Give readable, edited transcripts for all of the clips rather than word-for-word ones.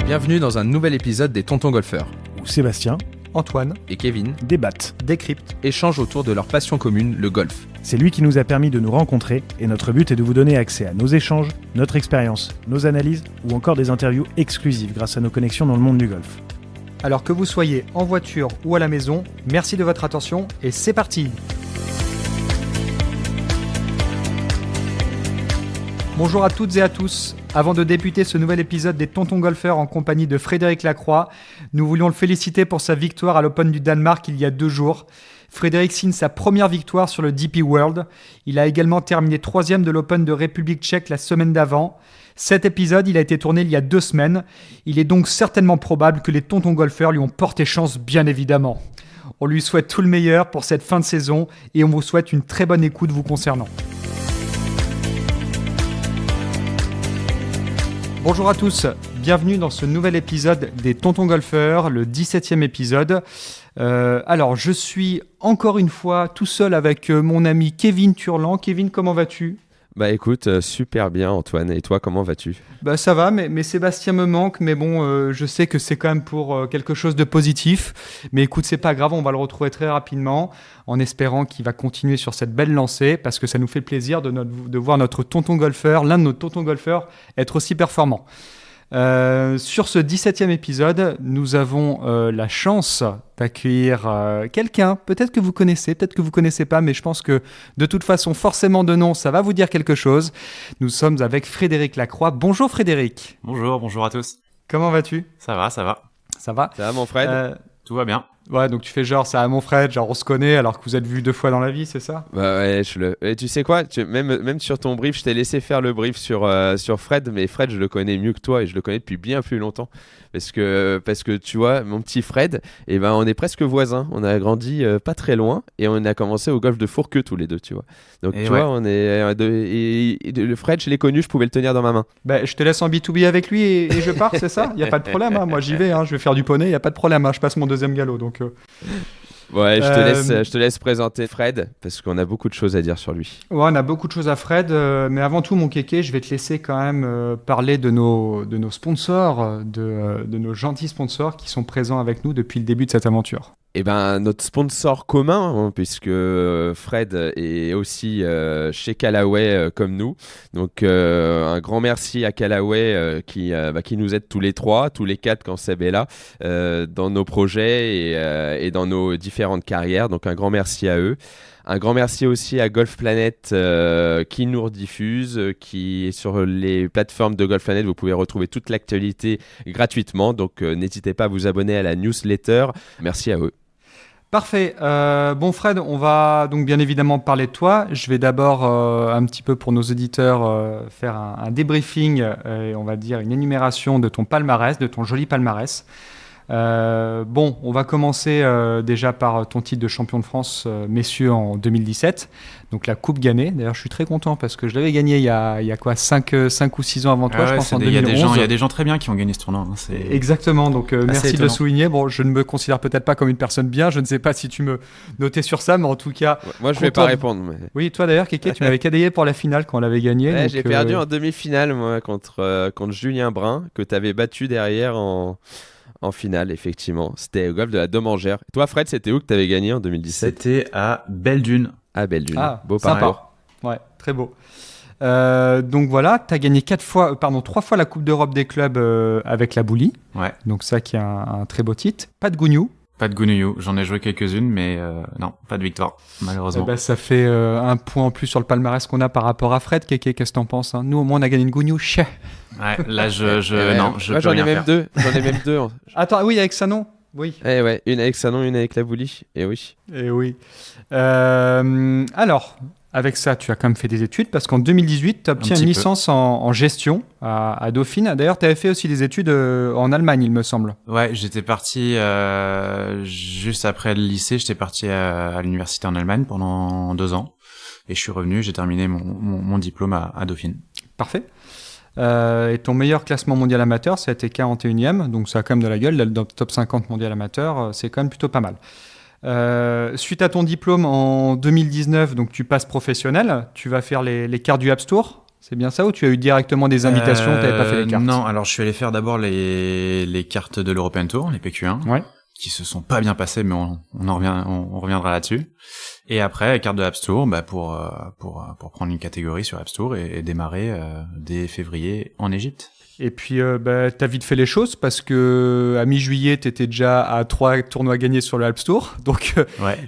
Bienvenue dans un nouvel épisode des Tontons Golfeurs, où Sébastien, Antoine et Kevin débattent, décrypte, échangent autour de leur passion commune, le golf. C'est lui qui nous a permis de nous rencontrer et notre but est de vous donner accès à nos échanges, notre expérience, nos analyses ou encore des interviews exclusives grâce à nos connexions dans le monde du golf. Alors que vous soyez en voiture ou à la maison, merci de votre attention et c'est parti. Bonjour à toutes et à tous. Avant de débuter ce nouvel épisode des Tontons Golfeurs en compagnie de Frédéric Lacroix, nous voulions le féliciter pour sa victoire à l'Open du Danemark il y a 2 jours. Frédéric signe sa première victoire sur le DP World. Il a également terminé 3e de l'Open de République tchèque la semaine d'avant. Cet épisode, il a été tourné il y a 2 semaines. Il est donc certainement probable que les Tontons Golfeurs lui ont porté chance, bien évidemment. On lui souhaite tout le meilleur pour cette fin de saison et on vous souhaite une très bonne écoute vous concernant. Bonjour à tous, bienvenue dans ce nouvel épisode des Tontons Golfeurs, le 17e épisode. Alors, je suis encore une fois tout seul avec mon ami Kevin Turlan. Kevin, comment vas-tu ? Bah écoute, super bien Antoine, et toi comment vas-tu ? Bah ça va, mais Sébastien me manque, mais bon, je sais que c'est quand même pour quelque chose de positif. Mais écoute, c'est pas grave, on va le retrouver très rapidement, en espérant qu'il va continuer sur cette belle lancée, parce que ça nous fait plaisir de voir notre tonton golfeur, l'un de nos tontons golfeurs, être aussi performant. Sur ce 17e épisode, nous avons la chance d'accueillir quelqu'un, peut-être que vous connaissez, peut-être que vous ne connaissez pas, mais je pense que de toute façon, forcément de nom, ça va vous dire quelque chose. Nous sommes avec Frédéric Lacroix. Bonjour Frédéric. Bonjour à tous. Comment vas-tu ? Ça va. Ça va ? Ça va mon Fred ? Tout va bien. Ouais, donc tu fais genre ça à mon Fred, genre on se connaît alors que vous êtes vus 2 fois dans la vie, c'est ça ? Bah ouais, et tu sais quoi, même sur ton brief, je t'ai laissé faire le brief sur Fred, mais Fred, je le connais mieux que toi et je le connais depuis bien plus longtemps. Parce que tu vois, mon petit Fred, eh ben, on est presque voisins. On a grandi pas très loin et on a commencé au golf de Fourqueux tous les deux, tu vois. Donc et tu vois, on est le Fred, je l'ai connu, je pouvais le tenir dans ma main. Bah, je te laisse en B2B avec lui et je pars, c'est ça ? Il n'y a pas de problème, hein. Moi j'y vais, hein. Je vais faire du poney, il n'y a pas de problème, hein. Je passe mon 2e galop, donc... Ouais, je te laisse présenter Fred, parce qu'on a beaucoup de choses à dire sur lui. Ouais, on a beaucoup de choses à Fred, mais avant tout, mon kéké, je vais te laisser quand même parler de nos sponsors, de nos gentils sponsors qui sont présents avec nous depuis le début de cette aventure. Eh ben, notre sponsor commun, hein, puisque Fred est aussi chez Callaway comme nous. Donc, un grand merci à Callaway qui nous aide tous les 4 quand Seb est là, dans nos projets et dans nos différentes carrières. Donc, un grand merci à eux. Un grand merci aussi à Golf Planet qui nous rediffuse, qui est sur les plateformes de Golf Planet. Vous pouvez retrouver toute l'actualité gratuitement. Donc, n'hésitez pas à vous abonner à la newsletter. Merci à eux. Parfait. Bon Fred, on va donc bien évidemment parler de toi. Je vais d'abord un petit peu pour nos auditeurs faire un débriefing et on va dire une énumération de ton palmarès, de ton joli palmarès. Bon, on va commencer déjà par ton titre de champion de France messieurs en 2017, donc la coupe gagnée. D'ailleurs, je suis très content parce que je l'avais gagné il y a quoi 5 ou 6 ans avant toi, je pense en 2011. Il y a des gens très bien qui ont gagné ce tournoi. Hein, Exactement, donc merci étonnant. de le souligner. Bon, je ne me considère peut-être pas comme une personne bien, je ne sais pas si tu me notais sur ça, mais en tout cas... Moi, je ne vais pas répondre. Mais... Oui, toi d'ailleurs, Kéké, tu m'avais cadayé pour la finale quand on l'avait gagné. Ouais, j'ai perdu en demi-finale, moi, contre Julien Brun, que tu avais battu derrière en finale, effectivement. C'était au golf de la Domangère. Toi, Fred, c'était où que tu avais gagné en 2017 ? C'était à Belle-Dune. À Belle-Dune. Beau parcours. Ouais, très beau. Donc voilà, tu as gagné 3 fois la Coupe d'Europe des clubs avec la Boulie. Ouais. Donc ça qui est un très beau titre. Pas de Gouniou. Pas de Gouniou. J'en ai joué quelques-unes, mais non, pas de victoire, malheureusement. Ça fait un point en plus sur le palmarès qu'on a par rapport à Fred. Kéké, qu'est-ce que t'en penses, hein ? Nous, au moins, on a gagné une Gouniou. Ouais, là, moi, peux j'en ai rien même faire. 2. J'en ai même 2. Attends, oui, avec Sanon. Oui. Eh ouais, une avec Sanon, une avec la Boulie. Et oui. Et oui. Alors, avec ça, tu as quand même fait des études parce qu'en 2018, tu as obtenu une licence en gestion à Dauphine. D'ailleurs, tu avais fait aussi des études en Allemagne, il me semble. Ouais, j'étais parti juste après le lycée. J'étais parti à l'université en Allemagne pendant 2 ans. Et je suis revenu, j'ai terminé mon diplôme à Dauphine. Parfait. Et ton meilleur classement mondial amateur, ça a été 41e. Donc ça a quand même de la gueule. Dans le top 50 mondial amateur, c'est quand même plutôt pas mal. Suite à ton diplôme en 2019, donc tu passes professionnel, tu vas faire les quarts du Abs Tour C'est bien ça, ou tu as eu directement des invitations, tu n'avais pas fait les cartes? Non, alors je suis allé faire d'abord les cartes de l'European Tour, les PQ1, Ouais. qui se sont pas bien passées, mais on reviendra là-dessus. Et après, les cartes de Apps Tour, pour prendre une catégorie sur Apps Tour et démarrer dès février en Égypte. Et puis, t'as vite fait les choses parce que à mi-juillet, t'étais déjà à 3 tournois gagnés sur le Alps Tour. Donc,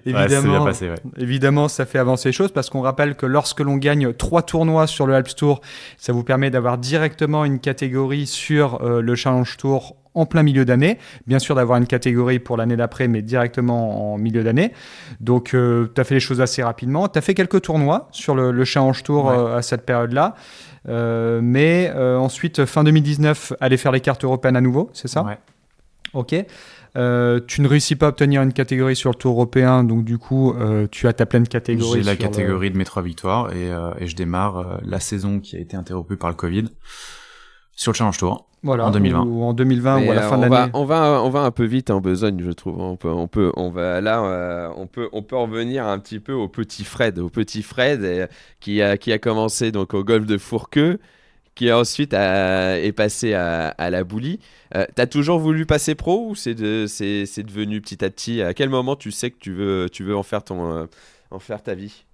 évidemment, c'est bien passé, ouais. Évidemment, ça fait avancer les choses parce qu'on rappelle que lorsque l'on gagne 3 tournois sur le Alps Tour, ça vous permet d'avoir directement une catégorie sur le Challenge Tour en plein milieu d'année. Bien sûr, d'avoir une catégorie pour l'année d'après, mais directement en milieu d'année. Donc, tu as fait les choses assez rapidement. Tu as fait quelques tournois sur le Challenge Tour à cette période-là. Mais ensuite, fin 2019, aller faire les cartes européennes à nouveau, c'est ça? Ouais. Ok. Tu ne réussis pas à obtenir une catégorie sur le Tour européen, donc du coup, tu as ta pleine catégorie. J'ai la catégorie de mes 3 victoires et je démarre la saison qui a été interrompue par le Covid sur le Challenge Tour. Voilà, en 2020. Ou en 2020 ou à la fin de l'année. On va un peu vite en besogne, je trouve. On peut revenir un petit peu au petit Fred, qui a commencé donc au golf de Fourqueux, qui ensuite est passé à la Boulie. T'as toujours voulu passer pro ou c'est devenu petit à petit? À quel moment tu sais que tu veux en faire ta vie?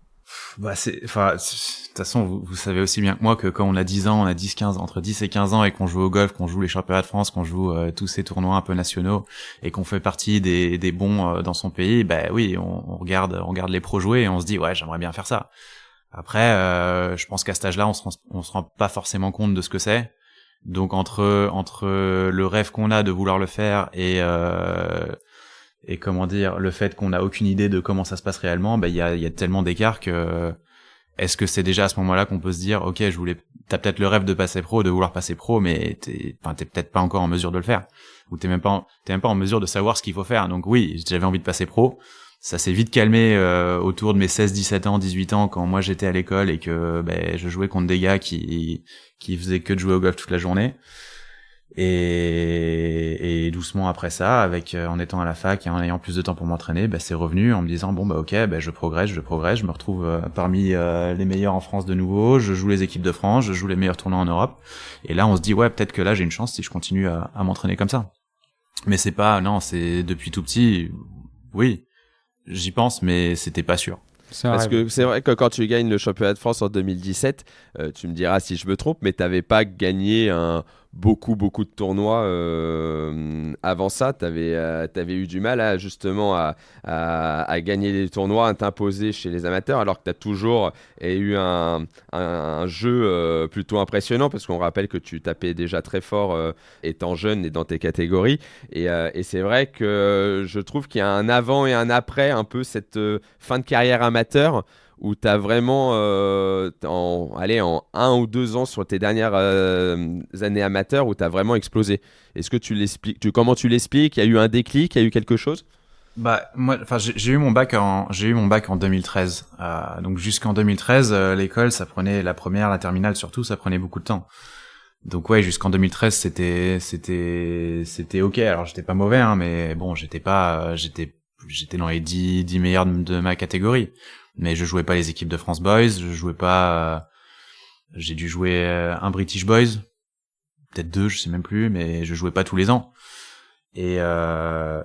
De toute façon, vous savez aussi bien que moi que quand on a 10 ans, on a 15, entre 10 et 15 ans et qu'on joue au golf, qu'on joue les championnats de France, qu'on joue tous ces tournois un peu nationaux et qu'on fait partie des bons dans son pays, oui, on regarde les pros jouer et on se dit ouais, j'aimerais bien faire ça. Après, je pense qu'à cet âge-là, on se rend pas forcément compte de ce que c'est. Donc entre le rêve qu'on a de vouloir le faire et comment dire, le fait qu'on n'a aucune idée de comment ça se passe réellement, il y a tellement d'écart que est-ce que c'est déjà à ce moment-là qu'on peut se dire ok, t'as peut-être le rêve de passer pro, de vouloir passer pro, mais t'es peut-être pas encore en mesure de le faire, ou t'es même pas en mesure de savoir ce qu'il faut faire. Donc oui, j'avais envie de passer pro. Ça s'est vite calmé autour de mes 16, 17 ans, 18 ans, quand moi j'étais à l'école et que je jouais contre des gars qui faisaient que de jouer au golf toute la journée. Et doucement après ça, en étant à la fac et en ayant plus de temps pour m'entraîner, c'est revenu en me disant je progresse, je me retrouve parmi les meilleurs en France de nouveau, je joue les équipes de France, je joue les meilleurs tournois en Europe. Et là on se dit peut-être que là j'ai une chance si je continue à m'entraîner comme ça. Mais c'est depuis tout petit, oui, j'y pense, mais c'était pas sûr. Parce que c'est vrai que quand tu gagnes le championnat de France en 2017, tu me diras si je me trompe, mais tu n'avais pas gagné beaucoup de tournois avant ça. Tu avais eu du mal justement à gagner les tournois, à t'imposer chez les amateurs, alors que tu as toujours eu un jeu plutôt impressionnant, parce qu'on rappelle que tu tapais déjà très fort étant jeune et dans tes catégories. Et c'est vrai que je trouve qu'il y a un avant et un après, un peu cette fin de carrière amateur, où tu as vraiment, en 1 ou 2 ans sur tes dernières années amateurs, où tu as vraiment explosé. Est-ce que tu l'expliques, comment tu l'expliques? Il y a eu un déclic, il y a eu quelque chose? Moi, j'ai eu mon bac en 2013. Donc jusqu'en 2013, l'école, ça prenait la première, la terminale surtout, ça prenait beaucoup de temps. Donc ouais, jusqu'en 2013, c'était ok. Alors j'étais pas mauvais, mais bon, j'étais dans les 10 meilleurs de ma catégorie. Mais je jouais pas les équipes de France Boys, je jouais pas, j'ai dû jouer un British Boys, peut-être 2, je sais même plus, mais je jouais pas tous les ans. Et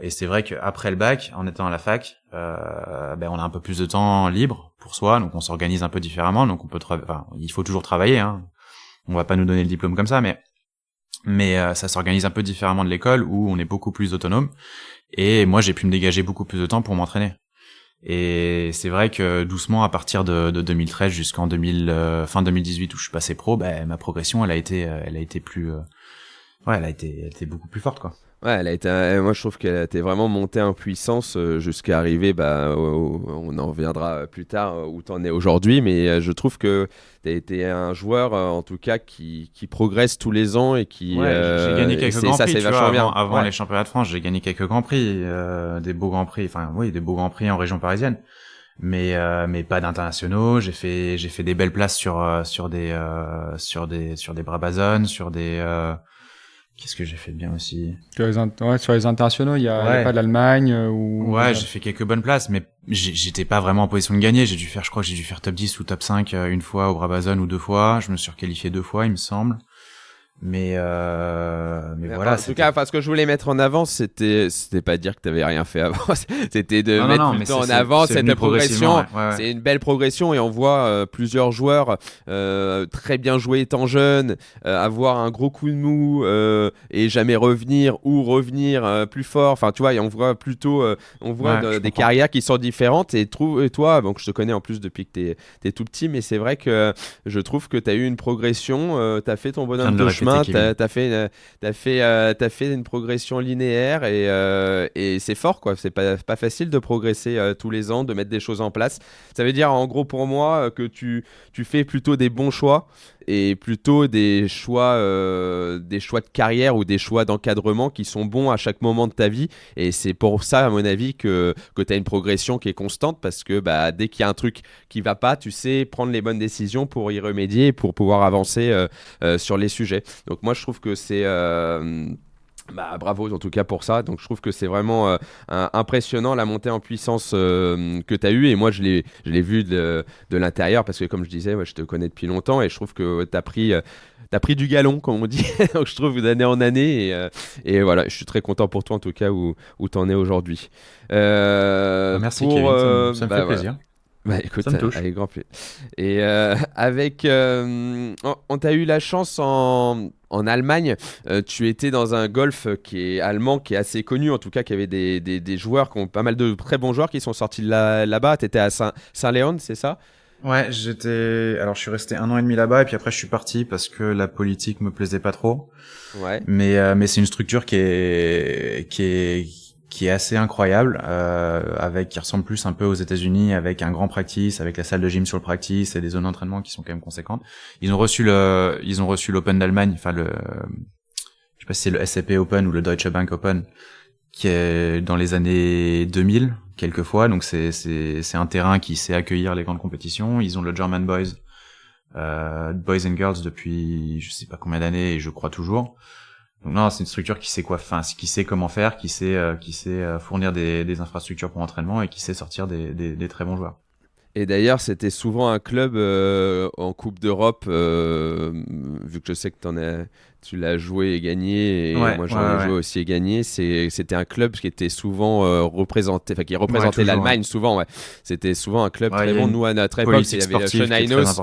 c'est vrai qu'après le bac, en étant à la fac, on a un peu plus de temps libre pour soi, donc on s'organise un peu différemment, donc on peut il faut toujours travailler, hein. On va pas nous donner le diplôme comme ça, mais ça s'organise un peu différemment de l'école où on est beaucoup plus autonome. Et moi, j'ai pu me dégager beaucoup plus de temps pour m'entraîner. Et c'est vrai que doucement, à partir de 2013 jusqu'en fin 2018 où je suis passé pro, ma progression, elle a été beaucoup plus forte, quoi. Ouais, moi je trouve qu'elle a été vraiment montée en puissance jusqu'à arriver, on en reviendra plus tard où t'en es aujourd'hui, mais je trouve que t'as été un joueur en tout cas qui progresse tous les ans et qui... j'ai gagné quelques grands prix, c'est vachement bien. Avant les championnats de France, j'ai gagné quelques grands prix, des beaux grands prix en région parisienne. Mais pas d'internationaux. J'ai fait des belles places sur des Brabazones, sur des Qu'est-ce que j'ai fait de bien aussi? Sur les internationaux, il y a pas de l'Allemagne ou. Ouais, j'ai fait quelques bonnes places, mais j'étais pas vraiment en position de gagner. Je crois que j'ai dû faire top 10 ou top 5 une fois au Brabazon ou 2 fois. Je me suis requalifié 2 fois, il me semble. Mais voilà. En tout cas, ce que je voulais mettre en avant, c'était pas dire que t'avais rien fait avant. C'était de mettre plutôt en avant cette progression. Ouais. C'est une belle progression et on voit plusieurs joueurs très bien jouer étant jeunes, avoir un gros coup de mou et jamais revenir ou revenir plus fort. Enfin, tu vois, et on voit plutôt des carrières qui sont différentes. Et toi, donc je te connais en plus depuis que t'es tout petit, mais c'est vrai que je trouve que t'as eu une progression, t'as fait ton bonhomme de chemin. T'as fait une progression linéaire et c'est fort quoi. C'est pas facile de progresser tous les ans, de mettre des choses en place. Ça veut dire en gros pour moi que tu fais plutôt des bons choix et plutôt des choix de carrière ou des choix d'encadrement qui sont bons à chaque moment de ta vie. Et c'est pour ça à mon avis que tu as une progression qui est constante parce que dès qu'il y a un truc qui va pas, tu sais prendre les bonnes décisions pour y remédier et pour pouvoir avancer sur les sujets. Donc moi je trouve que c'est bravo en tout cas pour ça. Donc je trouve que c'est vraiment impressionnant la montée en puissance que tu as eue et moi je l'ai vu de l'intérieur parce que comme je disais, je te connais depuis longtemps et je trouve que tu as pris du galon comme on dit. Donc je trouve d'année en année et voilà, je suis très content pour toi en tout cas où tu en es aujourd'hui. Merci Kevin, ça me fait plaisir. Écoute, ça me touche. Avec grand plaisir. Et on t'a eu la chance en Allemagne, tu étais dans un golf qui est allemand, qui est assez connu, en tout cas qui avait des joueurs, pas mal de très bons joueurs qui sont sortis là-bas. Tu étais à Saint-Léon, c'est ça? Ouais, alors je suis resté 1 an et demi là-bas et puis après je suis parti parce que la politique me plaisait pas trop. Ouais. Mais c'est une structure qui est assez incroyable, qui ressemble plus un peu aux États-Unis, avec un grand practice, avec la salle de gym sur le practice et des zones d'entraînement qui sont quand même conséquentes. Ils ont reçu l'Open d'Allemagne, enfin je sais pas si c'est le SAP Open ou le Deutsche Bank Open, qui est dans les années 2000, quelquefois. Donc c'est un terrain qui sait accueillir les grandes compétitions. Ils ont le German Boys and Girls depuis je sais pas combien d'années et je crois toujours. Donc non, c'est une structure qui sait comment faire, qui sait fournir des infrastructures pour entraînement et qui sait sortir des très bons joueurs. Et d'ailleurs, c'était souvent un club en Coupe d'Europe, vu que je sais que tu l'as joué et gagné, et moi j'en ai joué aussi et gagné. C'était un club qui était souvent représenté, qui représentait l'Allemagne souvent. Ouais. C'était souvent un club très bon. Nous à notre époque, il y avait Sean Heinos.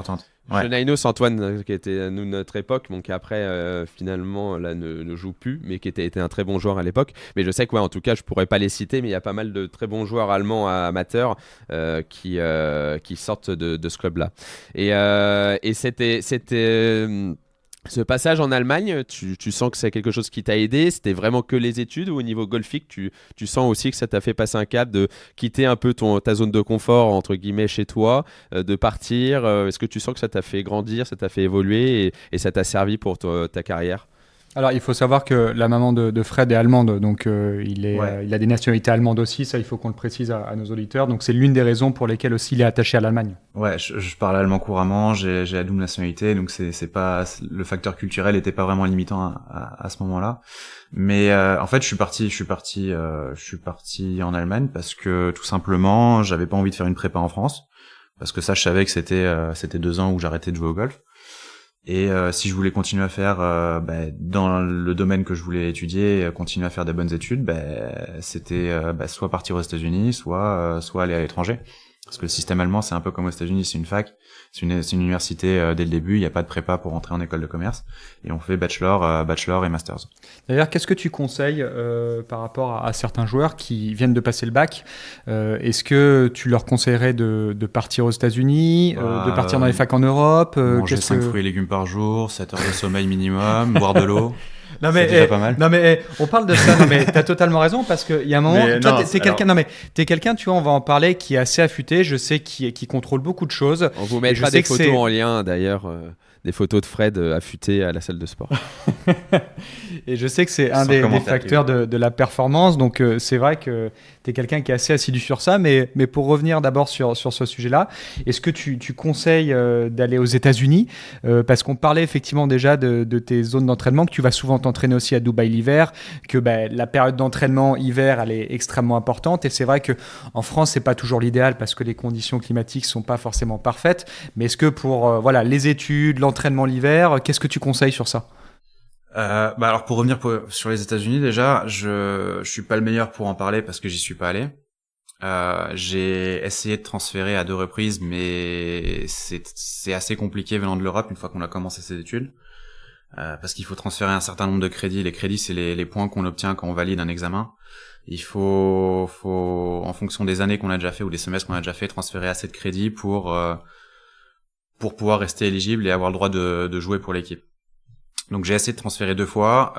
Sean Heinos, Antoine, qui était à notre époque, donc qui après finalement là ne joue plus, mais qui était un très bon joueur à l'époque. Mais je sais que en tout cas, je pourrais pas les citer, mais il y a pas mal de très bons joueurs allemands amateurs qui sortent de ce club-là. Et c'était ce passage en Allemagne, tu sens que c'est quelque chose qui t'a aidé? C'était vraiment que les études ou au niveau golfique, tu sens aussi que ça t'a fait passer un cap de quitter un peu ta zone de confort, entre guillemets, chez toi, de partir? Est-ce que tu sens que ça t'a fait grandir, ça t'a fait évoluer et ça t'a servi pour ta carrière? Alors, il faut savoir que la maman de Fred est allemande, donc il a des nationalités allemandes aussi, ça il faut qu'on le précise à nos auditeurs, donc c'est l'une des raisons pour lesquelles aussi il est attaché à l'Allemagne. Ouais, je parle allemand couramment, j'ai la double nationalité, donc c'est pas, le facteur culturel était pas vraiment limitant à ce moment-là. Mais en fait, je suis parti en Allemagne parce que tout simplement, j'avais pas envie de faire une prépa en France, parce que ça, je savais que c'était 2 ans où j'arrêtais de jouer au golf. Et si je voulais continuer à faire dans le domaine que je voulais étudier, continuer à faire des bonnes études, c'était soit partir aux États-Unis, soit aller à l'étranger. Parce que le système allemand, c'est un peu comme aux États-Unis, c'est une fac, c'est une université dès le début, il n'y a pas de prépa pour entrer en école de commerce, et on fait bachelor et masters. D'ailleurs, qu'est-ce que tu conseilles par rapport à certains joueurs qui viennent de passer le bac? Est-ce que tu leur conseillerais de partir aux États-Unis, de partir dans les facs en Europe? Manger 5 fruits et légumes par jour, 7 heures de sommeil minimum, boire de l'eau. Non mais, pas mal. Non mais on parle de ça. Non mais t'as totalement raison parce qu'il y a un moment. Toi, t'es quelqu'un, tu vois, on va en parler, qui est assez affûté. Je sais qui contrôle beaucoup de choses. On vous mettra des photos en lien d'ailleurs des photos de Fred affûté à la salle de sport. Et je sais que c'est un Sans des commentaire, facteurs de la performance. Donc, c'est vrai que tu es quelqu'un qui est assez assidu sur ça. Mais pour revenir d'abord sur ce sujet-là, est-ce que tu conseilles d'aller aux États-Unis parce qu'on parlait effectivement déjà de tes zones d'entraînement, que tu vas souvent t'entraîner aussi à Dubaï l'hiver, que la période d'entraînement hiver, elle est extrêmement importante. Et c'est vrai qu'en France, c'est pas toujours l'idéal parce que les conditions climatiques sont pas forcément parfaites. Mais est-ce que pour les études, l'entraînement l'hiver, qu'est-ce que tu conseilles sur ça? Alors pour revenir sur les États-Unis, déjà, je suis pas le meilleur pour en parler parce que j'y suis pas allé. J'ai essayé de transférer à 2 reprises, mais c'est assez compliqué venant de l'Europe une fois qu'on a commencé ses études, parce qu'il faut transférer un certain nombre de crédits. Les crédits, c'est les points qu'on obtient quand on valide un examen. Il faut en fonction des années qu'on a déjà fait ou des semestres qu'on a déjà fait, transférer assez de crédits pour pouvoir rester éligible et avoir le droit de jouer pour l'équipe. Donc j'ai essayé de transférer 2 fois.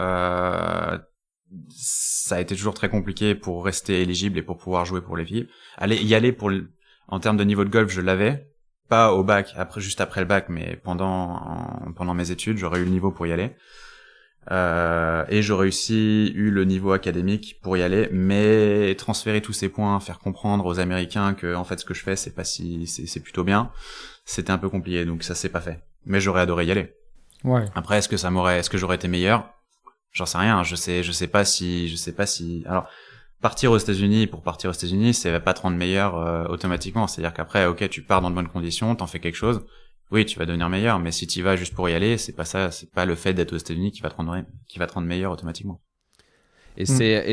Ça a été toujours très compliqué pour rester éligible et pour pouvoir jouer pour l'équipe. Y aller en termes de niveau de golf, je l'avais. Pas au bac, juste après le bac, mais pendant mes études, j'aurais eu le niveau pour y aller. Et j'aurais aussi eu le niveau académique pour y aller, mais transférer tous ces points, faire comprendre aux Américains que en fait ce que je fais c'est plutôt bien, c'était un peu compliqué, donc ça s'est pas fait. Mais j'aurais adoré y aller. Ouais. Après, est-ce que j'aurais été meilleur? J'en sais rien. Je sais pas si. Alors, partir aux États-Unis, ça va pas te rendre meilleur automatiquement. C'est-à-dire qu'après, ok, tu pars dans de bonnes conditions, t'en fais quelque chose. Oui, tu vas devenir meilleur. Mais si tu vas juste pour y aller, c'est pas ça. C'est pas le fait d'être aux États-Unis qui va te rendre meilleur automatiquement. Et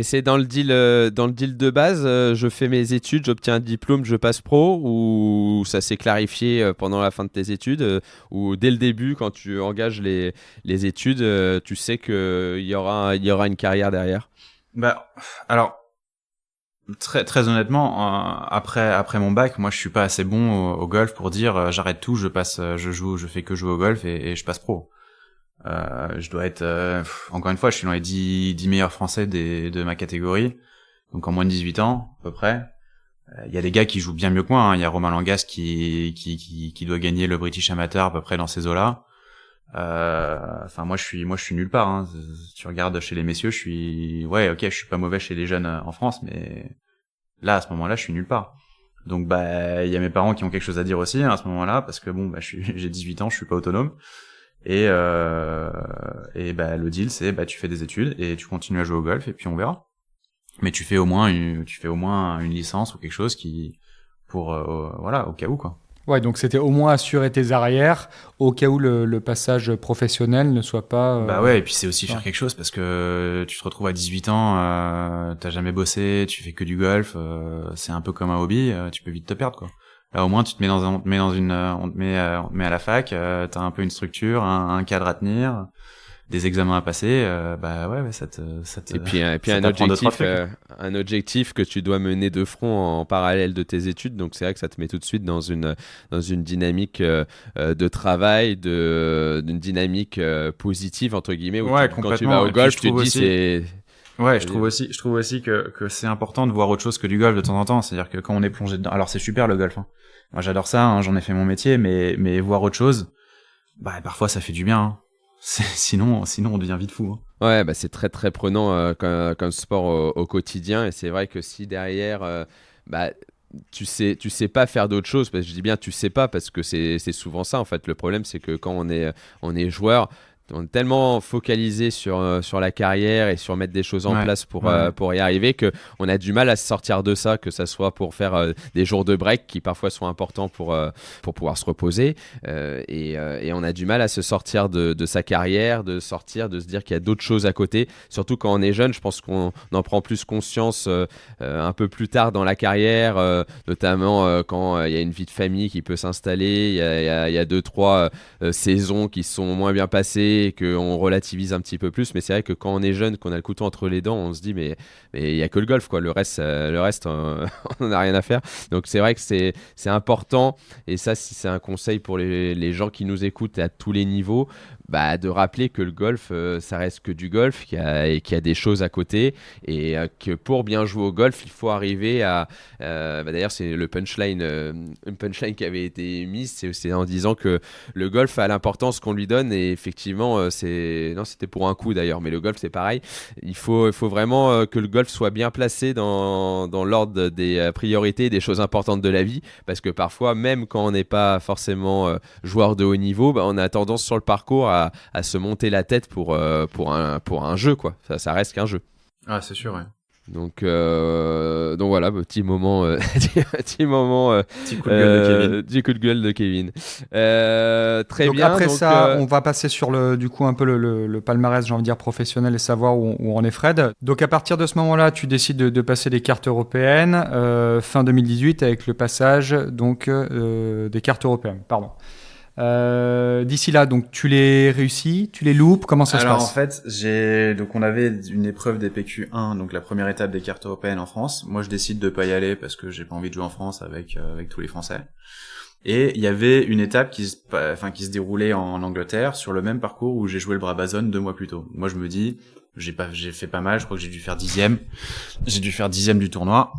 c'est dans le deal de base, je fais mes études, j'obtiens un diplôme, je passe pro, ou ça s'est clarifié pendant la fin de tes études, ou dès le début, quand tu engages les études, tu sais qu'il y aura une carrière derrière? Alors, très très honnêtement, après mon bac, moi je suis pas assez bon au golf pour dire j'arrête tout, je fais que jouer au golf et je passe pro. Je dois être encore une fois, je suis dans les 10 meilleurs français de ma catégorie, donc en moins de 18 ans à peu près. Il y a des gars qui jouent bien mieux que moi, hein. Il y a Romain Langas qui doit gagner le British Amateur à peu près dans ces eaux-là. Moi je suis nulle part, hein. Tu regardes chez les messieurs, je suis pas mauvais chez les jeunes en France, mais là à ce moment-là je suis nulle part. Donc il y a mes parents qui ont quelque chose à dire aussi, hein, à ce moment-là, parce que j'ai 18 ans, je suis pas autonome. Et le deal c'est tu fais des études et tu continues à jouer au golf et puis on verra. Mais tu fais au moins une licence ou quelque chose au cas où quoi. Ouais, donc c'était au moins assurer tes arrières au cas où le passage professionnel ne soit pas... et puis c'est aussi faire quelque chose parce que tu te retrouves à 18 ans, t'as jamais bossé, tu fais que du golf, c'est un peu comme un hobby, tu peux vite te perdre quoi. Là au moins on te met à la fac, t'as un peu une structure, un cadre à tenir, des examens à passer, ça te et puis un objectif que tu dois mener de front en parallèle de tes études, donc c'est vrai que ça te met tout de suite dans une dynamique de travail, d'une dynamique positive entre guillemets, où quand tu vas au golf tu te dis c'est... Ouais, je trouve aussi que c'est important de voir autre chose que du golf de temps en temps. C'est-à-dire que quand on est plongé dedans, alors c'est super le golf, hein. Moi j'adore ça, hein, j'en ai fait mon métier, mais voir autre chose, parfois ça fait du bien, hein. Sinon on devient vite fou, hein. Ouais, c'est très très prenant comme sport au quotidien, et c'est vrai que si derrière tu sais pas faire d'autre chose, parce que je dis bien tu sais pas parce que c'est souvent ça en fait. Le problème c'est que quand on est joueur, on est tellement focalisé sur la carrière et sur mettre des choses en place pour y arriver, que on a du mal à se sortir de ça, que ça soit pour faire des jours de break qui parfois sont importants pour pouvoir se reposer, et on a du mal à se sortir de sa carrière, de se dire qu'il y a d'autres choses à côté, surtout quand on est jeune. Je pense qu'on en prend plus conscience un peu plus tard dans la carrière, notamment quand il y a une vie de famille qui peut s'installer, il y a 2-3 saisons qui sont moins bien passées et qu'on relativise un petit peu plus. Mais c'est vrai que quand on est jeune, qu'on a le couteau entre les dents, on se dit mais il y a que le golf quoi. Le reste on n'en a rien à faire. Donc c'est vrai que c'est important, et ça, si c'est un conseil pour les gens qui nous écoutent à tous les niveaux, de rappeler que le golf, ça reste que du golf, et qu'il y a des choses à côté, et que pour bien jouer au golf, il faut arriver à... d'ailleurs, c'est le punchline, une punchline qui avait été mise, c'est en disant que le golf a l'importance qu'on lui donne, et effectivement, non, c'était pour un coup d'ailleurs, mais le golf, c'est pareil. Il faut vraiment que le golf soit bien placé dans l'ordre des priorités, des choses importantes de la vie, parce que parfois, même quand on n'est pas forcément joueur de haut niveau, on a tendance sur le parcours à se monter la tête pour un jeu, quoi. Ça reste qu'un jeu. Ah, c'est sûr, ouais. Donc voilà, petit moment, petit moment, Petit coup de gueule de Kevin. Petit coup de gueule de Kevin. Très Donc bien. après donc, ça, on va passer sur du coup un peu le palmarès, j'ai envie de dire professionnel, et savoir où en est Fred. Donc à partir de ce moment-là, tu décides de passer des cartes européennes fin 2018 avec le passage donc des cartes européennes. Pardon. D'ici là, donc tu les réussis, tu les loupes, comment ça se Alors passe? en fait, donc on avait une épreuve des PQ1, donc la première étape des cartes européennes en France. Moi, je décide de pas y aller parce que j'ai pas envie de jouer en France avec tous les Français. Et il y avait une étape qui se déroulait en Angleterre sur le même parcours où j'ai joué le Brabazon 2 mois plus tôt. Moi, je me dis, j'ai fait pas mal, je crois que j'ai dû faire 10e. J'ai dû faire 10e du tournoi.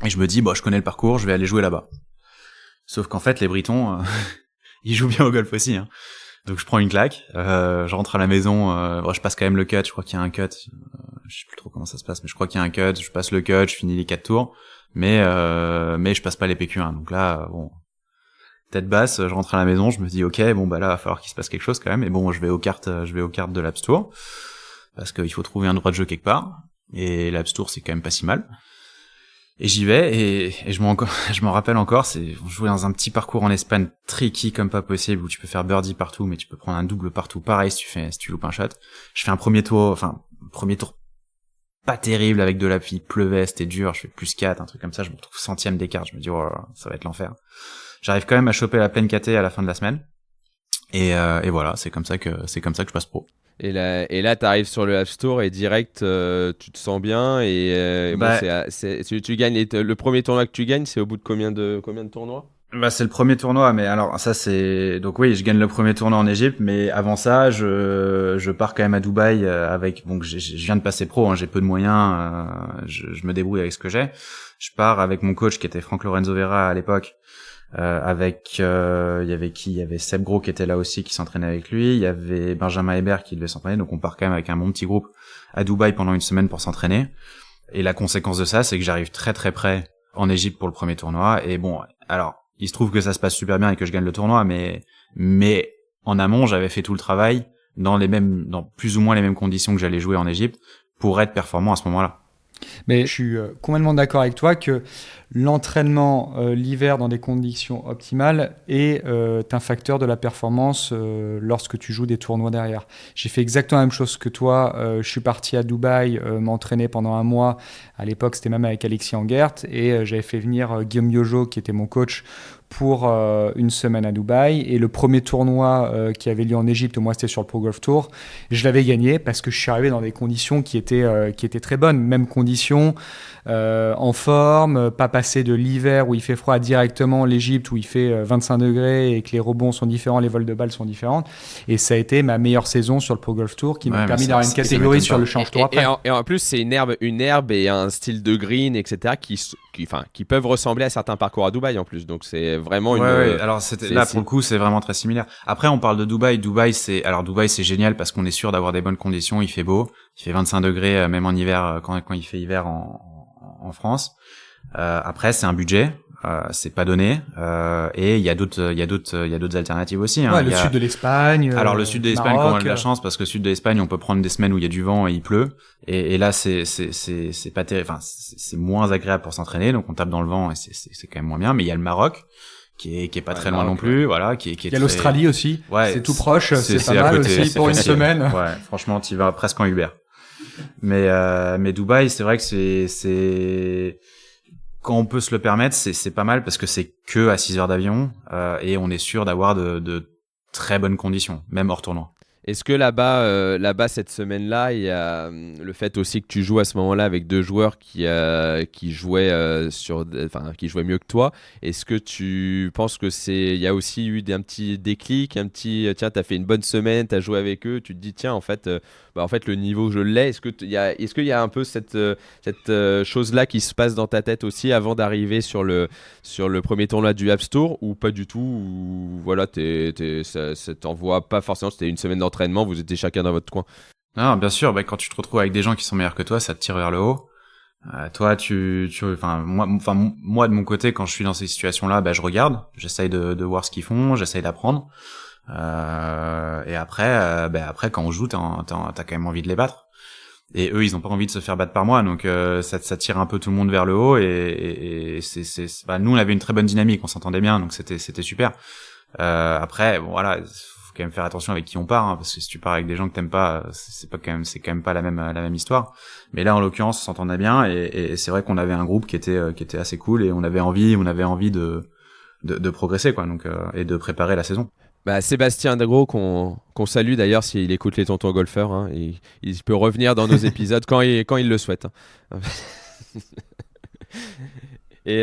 Et je me dis, je connais le parcours, je vais aller jouer là-bas. Sauf qu'en fait, les Britons, ils jouent bien au golf aussi, hein. Donc je prends une claque, je rentre à la maison, je passe quand même le cut, je crois qu'il y a un cut, je sais plus trop comment ça se passe, mais je crois qu'il y a un cut, je passe le cut, je finis les 4 tours, mais je passe pas les PQ1, donc là, tête basse, je rentre à la maison, je me dis ok, là, va falloir qu'il se passe quelque chose quand même, et je vais aux cartes de l'Apps Tour, parce qu'il faut trouver un droit de jeu quelque part, et l'Apps Tour c'est quand même pas si mal. Et j'y vais, et je m'en rappelle encore, on jouait dans un petit parcours en Espagne tricky comme pas possible, où tu peux faire birdie partout, mais tu peux prendre un double partout, pareil si tu loupes un shot. Je fais un premier tour pas terrible avec de la pluie, il pleuvait, c'était dur, je fais +4, un truc comme ça, je me retrouve 100e des cartes, je me dis, oh là là, ça va être l'enfer. J'arrive quand même à choper la pleine KT à la fin de la semaine. Et voilà, c'est comme ça que je passe pro. Et là, t'arrives sur le App Store et direct, tu te sens bien, et tu gagnes le premier tournoi que tu gagnes, c'est au bout de combien de tournois? C'est le premier tournoi, mais alors ça c'est donc oui, je gagne le premier tournoi en Égypte, mais avant ça, je pars quand même à Dubaï avec je viens de passer pro, hein, j'ai peu de moyens, je me débrouille avec ce que j'ai. Je pars avec mon coach qui était Franck Lorenzo Vera à l'époque. Il y avait Seb Gros qui était là aussi, qui s'entraînait avec lui, il y avait Benjamin Hébert qui devait s'entraîner, donc on part quand même avec un bon petit groupe à Dubaï pendant une semaine pour s'entraîner. Et la conséquence de ça, c'est que j'arrive très très près en Égypte pour le premier tournoi, et alors il se trouve que ça se passe super bien et que je gagne le tournoi, mais en amont j'avais fait tout le travail dans plus ou moins les mêmes conditions que j'allais jouer en Égypte pour être performant à ce moment-là. Mais je suis complètement d'accord avec toi que l'entraînement l'hiver dans des conditions optimales est un facteur de la performance lorsque tu joues des tournois derrière. J'ai fait exactement la même chose que toi. Je suis parti à Dubaï m'entraîner pendant un mois. À l'époque, c'était même avec Alexis Enguert. Et j'avais fait venir Guillaume Yojo, qui était mon coach, pour une semaine à Dubaï. Et le premier tournoi qui avait lieu en Égypte, moi c'était sur le Pro Golf Tour, je l'avais gagné parce que je suis arrivé dans des conditions qui étaient très bonnes. Même conditions, en forme, pas passer de l'hiver où il fait froid directement l'Égypte où il fait 25 degrés et que les rebonds sont différents, les vols de balles sont différents. Et ça a été ma meilleure saison sur le Pro Golf Tour qui m'a permis d'avoir une catégorie sur le Change Tour après. Et en plus, c'est une herbe et un style de green, etc. qui peuvent ressembler à certains parcours à Dubaï en plus. Donc c'est vraiment Ouais. Alors pour le coup, c'est vraiment très similaire. Après, on parle de Dubaï. Dubaï, c'est génial parce qu'on est sûr d'avoir des bonnes conditions. Il fait beau, il fait 25 degrés même en hiver quand il fait hiver en France. Après, c'est un budget. C'est pas donné, et il y a d'autres alternatives aussi, hein. Le sud de l'Espagne. Alors le sud de l'Espagne, Maroc, on a de la chance parce que le sud de l'Espagne, on peut prendre des semaines où il y a du vent et il pleut, et là c'est pas terrible, enfin c'est moins agréable pour s'entraîner, donc on tape dans le vent et c'est quand même moins bien. Mais il y a le Maroc qui est pas très loin non plus, voilà, qui est. Il y a l'Australie aussi, c'est tout proche, c'est pas mal côté, aussi pour une semaine. Ouais, franchement, tu vas presque en Uber. Mais Dubaï, c'est vrai que c'est quand on peut se le permettre, c'est pas mal parce que c'est que à 6 heures d'avion et on est sûr d'avoir de très bonnes conditions, même hors tournoi. Est-ce que là-bas cette semaine-là, il y a le fait aussi que tu joues à ce moment-là avec deux joueurs qui jouaient qui jouaient mieux que toi. Est-ce que tu penses que il y a aussi eu un petit déclic, tiens, t'as fait une bonne semaine, t'as joué avec eux, tu te dis tiens en fait le niveau je l'ai. Est-ce qu'il y a un peu cette chose-là qui se passe dans ta tête aussi avant d'arriver sur le premier tournoi du App Store ou pas du tout, ou voilà ça t'envoie pas forcément, c'était une semaine d'entraînement, vous étiez chacun dans votre coin? Non, bien sûr, quand tu te retrouves avec des gens qui sont meilleurs que toi, ça te tire vers le haut. Toi, moi de mon côté, quand je suis dans ces situations-là, je regarde, j'essaye de voir ce qu'ils font, j'essaye d'apprendre. Et après, quand on joue, t'as quand même envie de les battre. Et eux, ils ont pas envie de se faire battre par moi, donc ça tire un peu tout le monde vers le haut. Et nous, on avait une très bonne dynamique, on s'entendait bien, donc c'était super. Après, bon voilà, faut quand même faire attention avec qui on part, parce que si tu pars avec des gens que t'aimes pas, c'est quand même pas la même histoire. Mais là, en l'occurrence, on s'entendait bien, et c'est vrai qu'on avait un groupe qui était assez cool, et on avait envie de progresser, quoi, donc et de préparer la saison. Sébastien Degros, qu'on salue d'ailleurs s'il écoute les Tontons Golfeurs, hein, il peut revenir dans nos épisodes quand il le souhaite. Hein. Et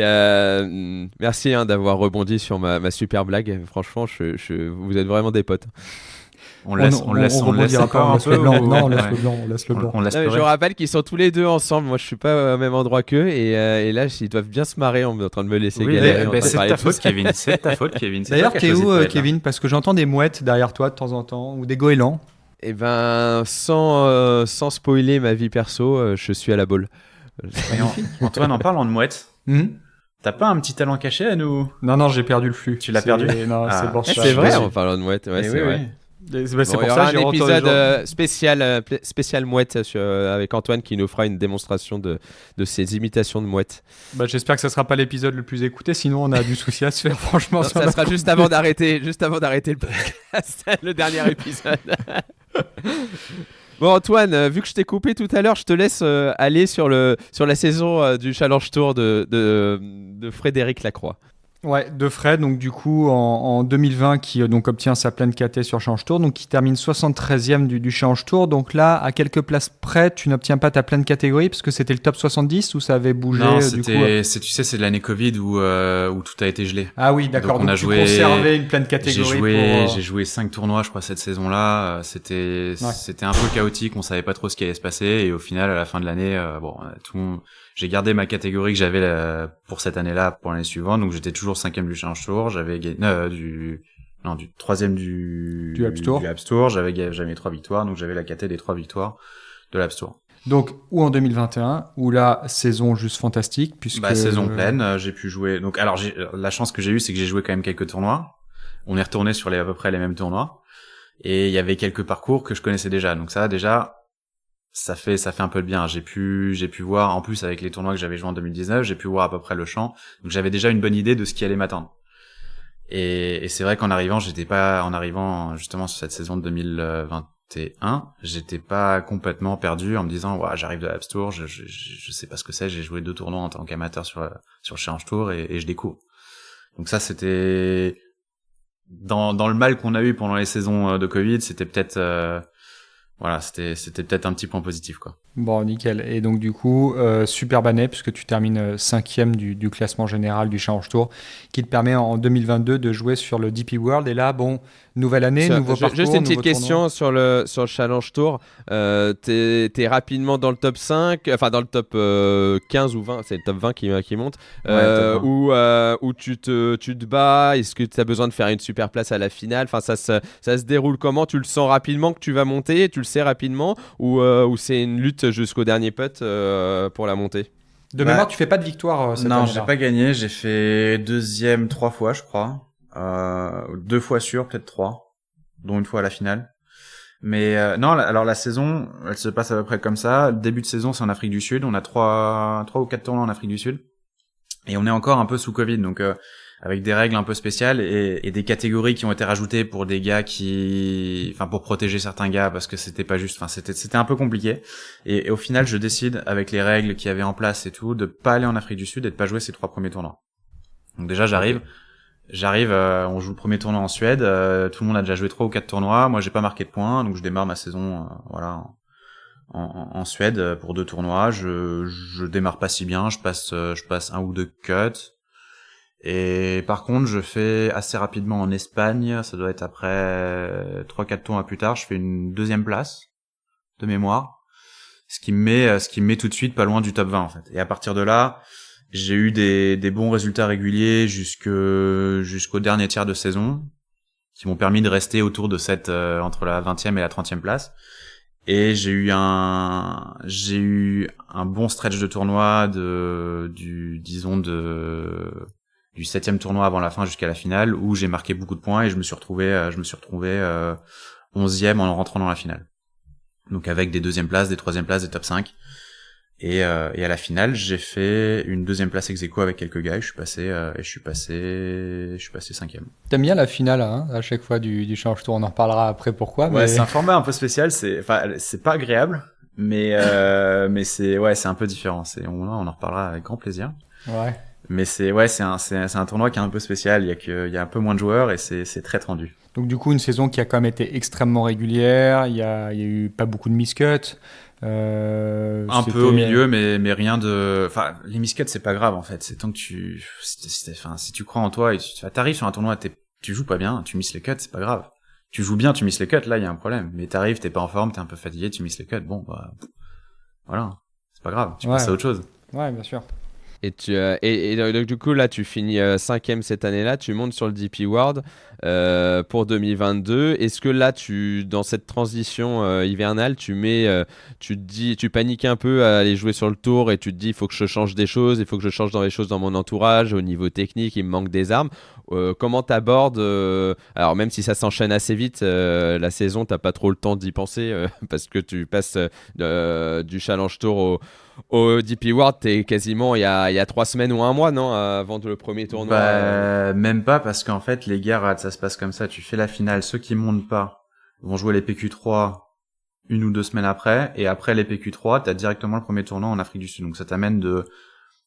merci d'avoir rebondi sur ma super blague. Franchement, vous êtes vraiment des potes. On laisse encore un peu. Non, on laisse le blanc. On laisse je rappelle qu'ils sont tous les deux ensemble. Moi, je suis pas au même endroit qu'eux. Et là, ils doivent bien se marrer en train de me laisser galérer. C'est ta faute, Kevin. C'est ta faute, Kevin. D'ailleurs, t'es où, Kevin? Parce que j'entends des mouettes derrière toi de temps en temps, ou des goélands. Eh ben, sans spoiler ma vie perso, je suis à la boule. Antoine, en parlant de mouettes, t'as pas un petit talent caché à nous? Non, j'ai perdu le flux. Tu l'as perdu? Non, c'est pour ça. C'est vrai, en parlant de mouettes. Ouais, c'est vrai. C'est pour ça qu'il y aura un épisode spécial mouette avec Antoine qui nous fera une démonstration de ses imitations de mouettes. J'espère que ça sera pas l'épisode le plus écouté, sinon on a du souci à se faire, franchement. Non, ça sera juste avant d'arrêter le podcast, le dernier épisode. Bon Antoine, vu que je t'ai coupé tout à l'heure, je te laisse aller sur la saison du Challenge Tour de Frédéric Lacroix. Ouais, de Fred, donc du coup en 2020 qui donc obtient sa pleine KT sur Challenge Tour, donc qui termine 73e du Challenge Tour. Donc là, à quelques places près, tu n'obtiens pas ta pleine catégorie parce que c'était le top 70 ou ça avait bougé? Non, du coup, c'est de l'année Covid où tout a été gelé. Ah oui, d'accord. Donc tu conservais une pleine catégorie. J'ai joué 5 tournois, je crois, cette saison-là. C'était un peu chaotique, on savait pas trop ce qui allait se passer, et au final, à la fin de l'année, j'ai gardé ma catégorie que j'avais pour cette année-là, pour l'année suivante, donc j'étais toujours 5e du Challenge Tour, j'avais du 3e du App Store, j'avais mes 3 victoires, donc j'avais la KT des 3 victoires de l'App Store. Donc, ou en 2021, ou la saison juste fantastique, puisque... saison pleine, j'ai pu jouer. Donc, alors, la chance que j'ai eue, c'est que j'ai joué quand même quelques tournois. On est retourné sur à peu près les mêmes tournois. Et il y avait quelques parcours que je connaissais déjà. Donc ça, déjà, ça fait un peu de bien. J'ai pu voir, en plus avec les tournois que j'avais joué en 2019, j'ai pu voir à peu près le champ. Donc j'avais déjà une bonne idée de ce qui allait m'attendre. Et c'est vrai qu'en arrivant justement sur cette saison de 2021, j'étais pas complètement perdu en me disant j'arrive de l'App Store, je sais pas ce que c'est, j'ai joué 2 tournois en tant qu'amateur sur le Challenge Tour et je découvre. Donc ça, c'était dans le mal qu'on a eu pendant les saisons de Covid, c'était peut-être c'était peut-être un petit point positif, quoi. Bon, nickel. Et donc du coup, superbe année puisque tu termines 5e du classement général du Challenge Tour, qui te permet en 2022 de jouer sur le DP World. Et là, bon, nouvelle année, nouveau parcours. Juste une petite question sur le Challenge Tour. T'es rapidement dans le top 5, enfin dans le top 15 ou 20, c'est le top 20 qui monte. Où tu te bats. Est-ce que tu as besoin de faire une super place à la finale? Enfin, ça se déroule comment? Tu le sens rapidement que tu vas monter? Tu le sais rapidement? Ou c'est une lutte jusqu'au dernier putt pour la montée? De mémoire, tu fais pas de victoire cette année-là. Non, j'ai pas gagné. J'ai fait 2e 3 fois, je crois. 2 fois sûr, peut-être 3, dont une fois à la finale. Mais non, alors la saison, elle se passe à peu près comme ça. Le début de saison, c'est en Afrique du Sud. On a 3 ou 4 tournois en Afrique du Sud. Et on est encore un peu sous Covid, donc avec des règles un peu spéciales et des catégories qui ont été rajoutées pour des gars pour protéger certains gars, parce que c'était pas juste, c'était un peu compliqué. Et au final, je décide, avec les règles qu'il y avait en place et tout, de pas aller en Afrique du Sud et de pas jouer ces 3 premiers tournois. Donc déjà, j'arrive J'arrive, on joue le premier tournoi en Suède, tout le monde a déjà joué 3 ou 4 tournois, moi j'ai pas marqué de points, donc je démarre ma saison en Suède pour 2 tournois. Je démarre pas si bien, je passe 1 ou 2 cuts. Et par contre, je fais assez rapidement en Espagne, ça doit être après 3-4 tournois plus tard, je fais une 2e place de mémoire, ce qui me met tout de suite pas loin du top 20 en fait. Et à partir de là, j'ai eu des bons résultats réguliers jusqu'au dernier tiers de saison, qui m'ont permis de rester autour de cette entre la 20e et la 30e place. Et j'ai eu un bon stretch de tournoi du 7e tournoi avant la fin jusqu'à la finale, où j'ai marqué beaucoup de points et je me suis retrouvé 11e en rentrant dans la finale. Donc avec des 2e places, des 3e places, des top 5. Et à la finale, j'ai fait une 2e place ex aequo avec quelques gars et je suis passé 5e. T'aimes bien la finale, hein, à chaque fois du Challenge Tour, on en reparlera après pourquoi. Ouais, mais... c'est un format un peu spécial, c'est pas agréable, mais c'est un peu différent. On en reparlera avec grand plaisir. Ouais. Mais c'est un tournoi qui est un peu spécial, il y a un peu moins de joueurs et c'est très tendu. Donc du coup, une saison qui a quand même été extrêmement régulière, il y a eu pas beaucoup de miscuts. Un peu au milieu, mais rien de. Enfin, les miscuts c'est pas grave en fait. C'est tant que si tu crois en toi et t'arrives sur un tournoi, tu joues pas bien, tu misses les cuts, c'est pas grave. Tu joues bien, tu misses les cuts, là il y a un problème. Mais t'arrives, t'es pas en forme, t'es un peu fatigué, tu misses les cuts, bon bah voilà, c'est pas grave. Tu passes à autre chose. Ouais, bien sûr. Et donc, du coup, là, tu finis 5e cette année-là, tu montes sur le DP World pour 2022. Est-ce que là, dans cette transition hivernale, tu te dis, tu paniques un peu à aller jouer sur le tour et tu te dis, il faut que je change des choses, il faut que je change dans les choses dans mon entourage, au niveau technique, il me manque des armes. Comment t'abordes alors même si ça s'enchaîne assez vite, la saison, t'as pas trop le temps d'y penser parce que tu passes du Challenge Tour au DP World, t'es quasiment il y a 3 semaines ou 1 mois, non, avant le premier tournoi. Bah, même pas, parce qu'en fait les guerres ça se passe comme ça. Tu fais la finale, ceux qui montent pas vont jouer les PQ3 1 ou 2 semaines après, et après les PQ3 t'as directement le premier tournoi en Afrique du Sud, donc ça t'amène de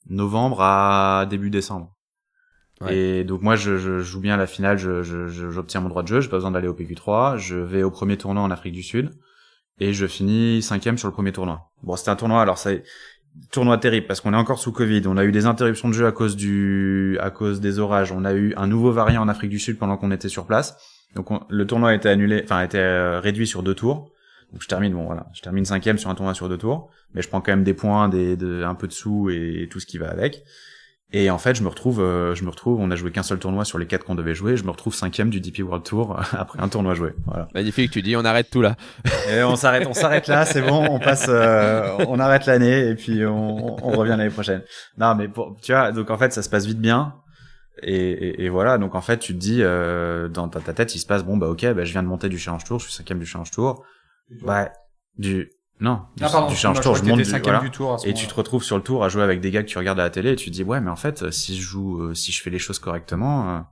novembre à début décembre. Ouais. Et donc moi je joue bien la finale, j'obtiens mon droit de jeu, j'ai pas besoin d'aller au PQ3, je vais au premier tournoi en Afrique du Sud et je finis 5e sur le premier tournoi. Bon, c'était un tournoi, alors tournoi terrible parce qu'on est encore sous Covid, on a eu des interruptions de jeu à cause des orages, on a eu un nouveau variant en Afrique du Sud pendant qu'on était sur place. Donc le tournoi a été réduit sur 2 tours. Donc je termine 5e sur un tournoi sur 2 tours, mais je prends quand même des points, un peu de sous et tout ce qui va avec. Et en fait, je me retrouve, on a joué qu'un seul tournoi sur les 4 qu'on devait jouer, je me retrouve 5e du DP World Tour après un tournoi joué. Voilà. Magnifique, tu dis on arrête tout là. Et on s'arrête là, c'est bon, on arrête l'année et puis on revient l'année prochaine. Non, mais tu vois, donc en fait, ça se passe vite bien. Et voilà, donc en fait, tu te dis, dans ta tête, il se passe, bon, bah, ok, bah, je viens de monter du Challenge Tour, je suis 5e du Challenge Tour. Ouais, du Challenge Tour, je monte du tour et tu te retrouves sur le tour à jouer avec des gars que tu regardes à la télé et tu te dis ouais mais en fait si je fais les choses correctement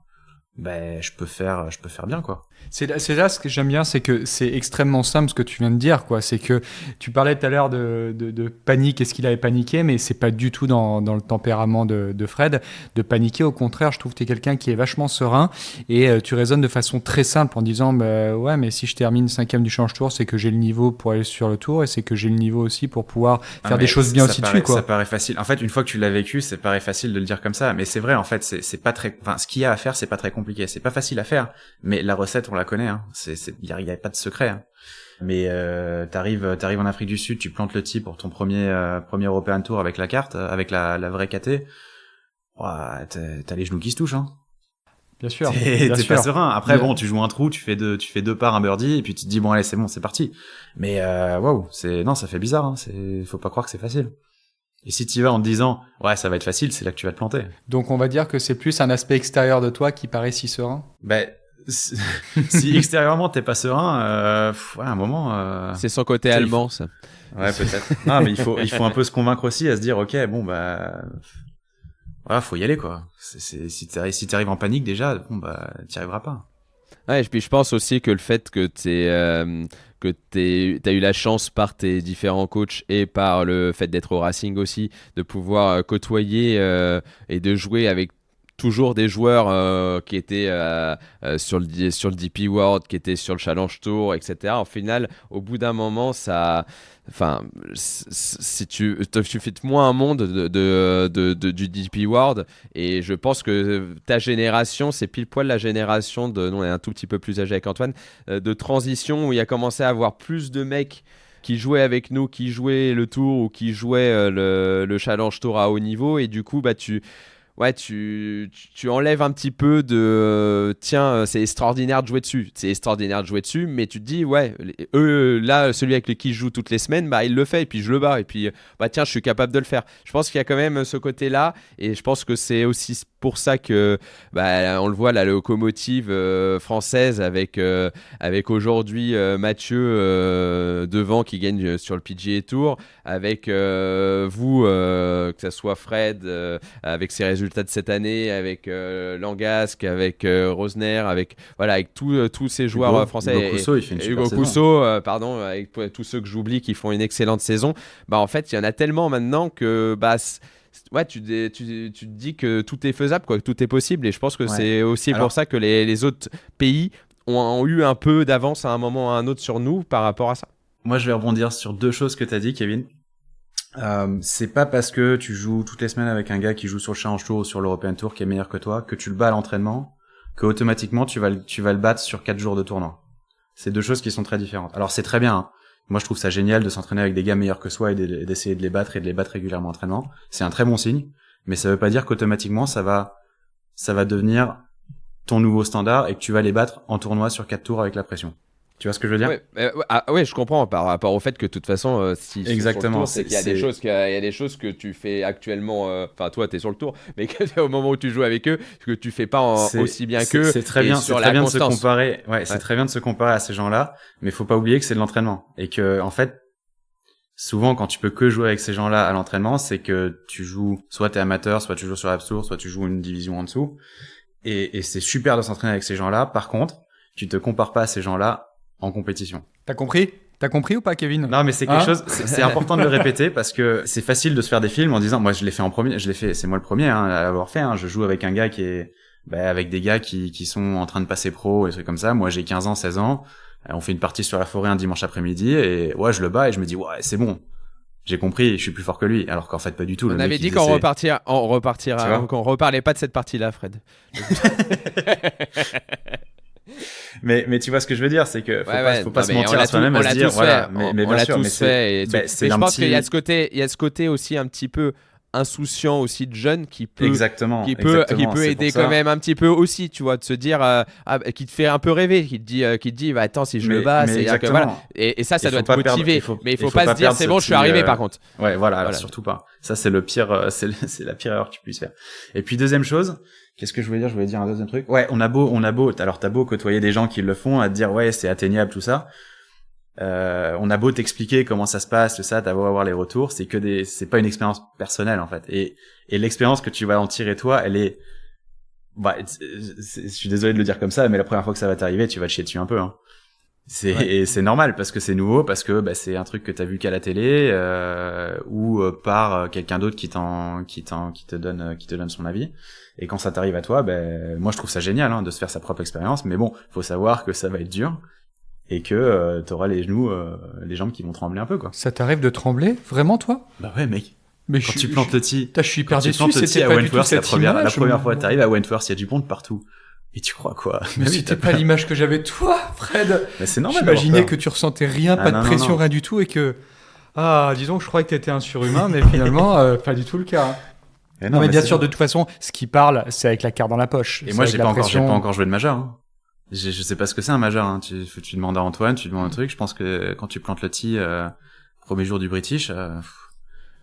je peux faire bien quoi. C'est là ce que j'aime bien, c'est que c'est extrêmement simple ce que tu viens de dire quoi. C'est que tu parlais tout à l'heure de panique, est-ce qu'il avait paniqué, mais c'est pas du tout dans le tempérament de Fred de paniquer. Au contraire, je trouve que tu es quelqu'un qui est vachement serein et tu raisonnes de façon très simple en disant ouais mais si je termine 5e du Challenge Tour, c'est que j'ai le niveau pour aller sur le tour et c'est que j'ai le niveau aussi pour pouvoir faire des choses bien aussi dessus quoi. Ça paraît facile. En fait, une fois que tu l'as vécu, ça paraît facile de le dire comme ça, mais c'est vrai en fait, c'est pas très, enfin ce qu'il y a à faire, c'est pas très compliqué, c'est pas facile à faire, mais la recette on la connaît, hein. Il y a pas de secret, hein. Mais t'arrives en Afrique du Sud, tu plantes le tee pour ton premier European Tour avec la carte, avec la vraie KT. Ouah, t'as les genoux qui se touchent, hein. Bien sûr. T'es pas serein. Après bon, tu joues un trou, tu fais 2 parts, un birdie et puis tu te dis bon allez, c'est bon, c'est parti. Mais waouh, ça fait bizarre, hein. Faut pas croire que c'est facile. Et si tu vas en te disant ouais ça va être facile, c'est là que tu vas te planter. Donc on va dire que c'est plus un aspect extérieur de toi qui paraît si serein. Si extérieurement t'es pas serein, à un moment. C'est son côté allemand ça. Ouais peut-être. Non mais il faut un peu se convaincre aussi à se dire ok bon bah voilà faut y aller quoi. Si t'arrives en panique déjà bon bah t'y arriveras pas. Ouais, et puis je pense aussi que le fait que t'as eu la chance par tes différents coachs et par le fait d'être au Racing aussi, de pouvoir côtoyer et de jouer avec toujours des joueurs qui étaient sur le DP World, qui étaient sur le Challenge Tour, etc. Au final, au bout d'un moment, si tu fais moins un monde du DP World, et je pense que ta génération, c'est pile poil la génération nous on est un tout petit peu plus âgé avec Antoine, de transition où il y a commencé à avoir plus de mecs qui jouaient avec nous, qui jouaient le tour ou qui jouaient le Challenge Tour à haut niveau, et du coup tu enlèves un petit peu de tiens, c'est extraordinaire de jouer dessus. C'est extraordinaire de jouer dessus, mais tu te dis, eux, là, celui avec qui je joue toutes les semaines, il le fait, et puis je le bats, et puis, tiens, je suis capable de le faire. Je pense qu'il y a quand même ce côté-là, et je pense que c'est aussi pour ça que, on le voit, la locomotive française avec aujourd'hui Mathieu devant qui gagne sur le PGA Tour, avec vous, que ça soit Fred, avec ses résultats de cette année, avec Langasque, avec Rosner, avec tous ces joueurs français. Hugo Cousseau, il fait une super Hugo saison. Cousseau, avec tous ceux que j'oublie qui font une excellente saison. En fait, il y en a tellement maintenant que tu te dis que tout est faisable, quoi, que tout est possible, et je pense que c'est aussi pour ça que les autres pays ont eu un peu d'avance à un moment ou à un autre sur nous par rapport à ça. Moi, je vais rebondir sur 2 choses que tu as dit, Kevin. C'est pas parce que tu joues toutes les semaines avec un gars qui joue sur le Challenge Tour ou sur l'European Tour qui est meilleur que toi, que tu le bats à l'entraînement, que automatiquement tu vas le battre sur 4 jours de tournoi. C'est 2 choses qui sont très différentes. Alors c'est très bien, hein. Moi je trouve ça génial de s'entraîner avec des gars meilleurs que soi et d'essayer de les battre et de les battre régulièrement en entraînement. C'est un très bon signe, mais ça veut pas dire qu'automatiquement ça va devenir ton nouveau standard et que tu vas les battre en tournoi sur 4 tours avec la pression. Tu vois ce que je veux dire? Oui, je comprends par rapport au fait que de toute façon, si exactement, c'est qu'il y a des choses que tu fais actuellement. Enfin, toi, t'es sur le tour, mais que, au moment où tu joues avec eux, que tu fais pas aussi bien qu'eux. C'est très bien, c'est très bien de se comparer. C'est très bien de se comparer à ces gens-là, mais faut pas oublier que c'est de l'entraînement et que en fait, souvent quand tu peux que jouer avec ces gens-là à l'entraînement, c'est que tu joues, soit t'es amateur, soit tu joues sur App Tour, soit tu joues une division en dessous, et c'est super de s'entraîner avec ces gens-là. Par contre, tu te compares pas à ces gens-là en compétition. T'as compris ou pas, Kevin? Non, mais c'est quelque chose, c'est important de le répéter parce que c'est facile de se faire des films en disant, moi, je l'ai fait en premier, c'est moi le premier, à l'avoir fait, je joue avec un gars qui est, avec des gars qui sont en train de passer pro et des trucs comme ça. Moi, j'ai 15 ans, 16 ans. On fait une partie sur la forêt un dimanche après-midi et, je le bats et je me dis, c'est bon. J'ai compris, je suis plus fort que lui. Alors qu'en fait, pas du tout. On avait dit qu'on repartira, qu'on reparlait pas de cette partie-là, Fred. Mais tu vois ce que je veux dire, c'est que faut pas se mentir à soi-même à se dire voilà, mais bien sûr, mais mais je pense qu'il y a ce côté aussi un petit peu insouciant aussi de jeune qui peut aider quand même un petit peu aussi, tu vois, de se dire qui te fait un peu rêver, qui te dit attends, si je le bats, c'est que voilà, et ça doit te motiver, mais il faut pas se dire c'est bon, je suis arrivé par contre. Voilà, surtout pas. Ça c'est le pire, c'est la pire erreur que tu puisses faire. Et puis deuxième chose, qu'est-ce que je voulais dire? Je voulais dire un deuxième truc. On a beau, alors t'as beau côtoyer des gens qui le font, à te dire c'est atteignable tout ça. On a beau t'expliquer comment ça se passe, tout ça, t'as beau avoir les retours, c'est pas une expérience personnelle en fait. Et l'expérience que tu vas en tirer toi, elle est, je suis désolé de le dire comme ça, mais la première fois que ça va t'arriver, tu vas te chier dessus un peu. Et c'est normal parce que c'est nouveau, parce que c'est un truc que t'as vu qu'à la télé ou par quelqu'un d'autre qui te donne son avis. Et quand ça t'arrive à toi, moi je trouve ça génial de se faire sa propre expérience, mais bon, faut savoir que ça va être dur et que t'auras les genoux, les jambes qui vont trembler un peu quoi. Ça t'arrive de trembler vraiment toi? Bah ouais mec. Mais quand tu plantes le tee, je suis hyper déçu, c'était à Wentworth la première fois t'arrives à Wentworth, il y a du monde partout. Et tu crois quoi? Mais c'était pas l'image que j'avais de toi, Fred. Mais c'est normal. J'imaginais que tu ressentais rien, pas de pression, rien du tout, et que disons que je croyais que t'étais un surhumain, mais finalement pas du tout le cas. Non mais bien sûr, de toute façon, ce qui parle, c'est avec la carte dans la poche. Et moi j'ai pas encore joué de majeur. Je sais pas ce que c'est un majeur. Tu demandes à Antoine, tu demandes un truc. Je pense que quand tu plantes le tee premier jour du British.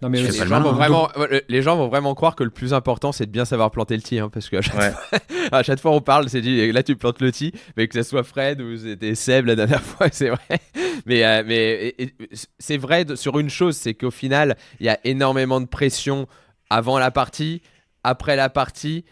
Non mais les gens vont vraiment croire que le plus important c'est de bien savoir planter le tee, parce que à chaque fois on parle, c'est dit là tu plantes le tee, mais que ce soit Fred ou c'était Seb la dernière fois, c'est vrai. Mais c'est vrai sur une chose, c'est qu'au final il y a énormément de pression avant la partie, après la partie,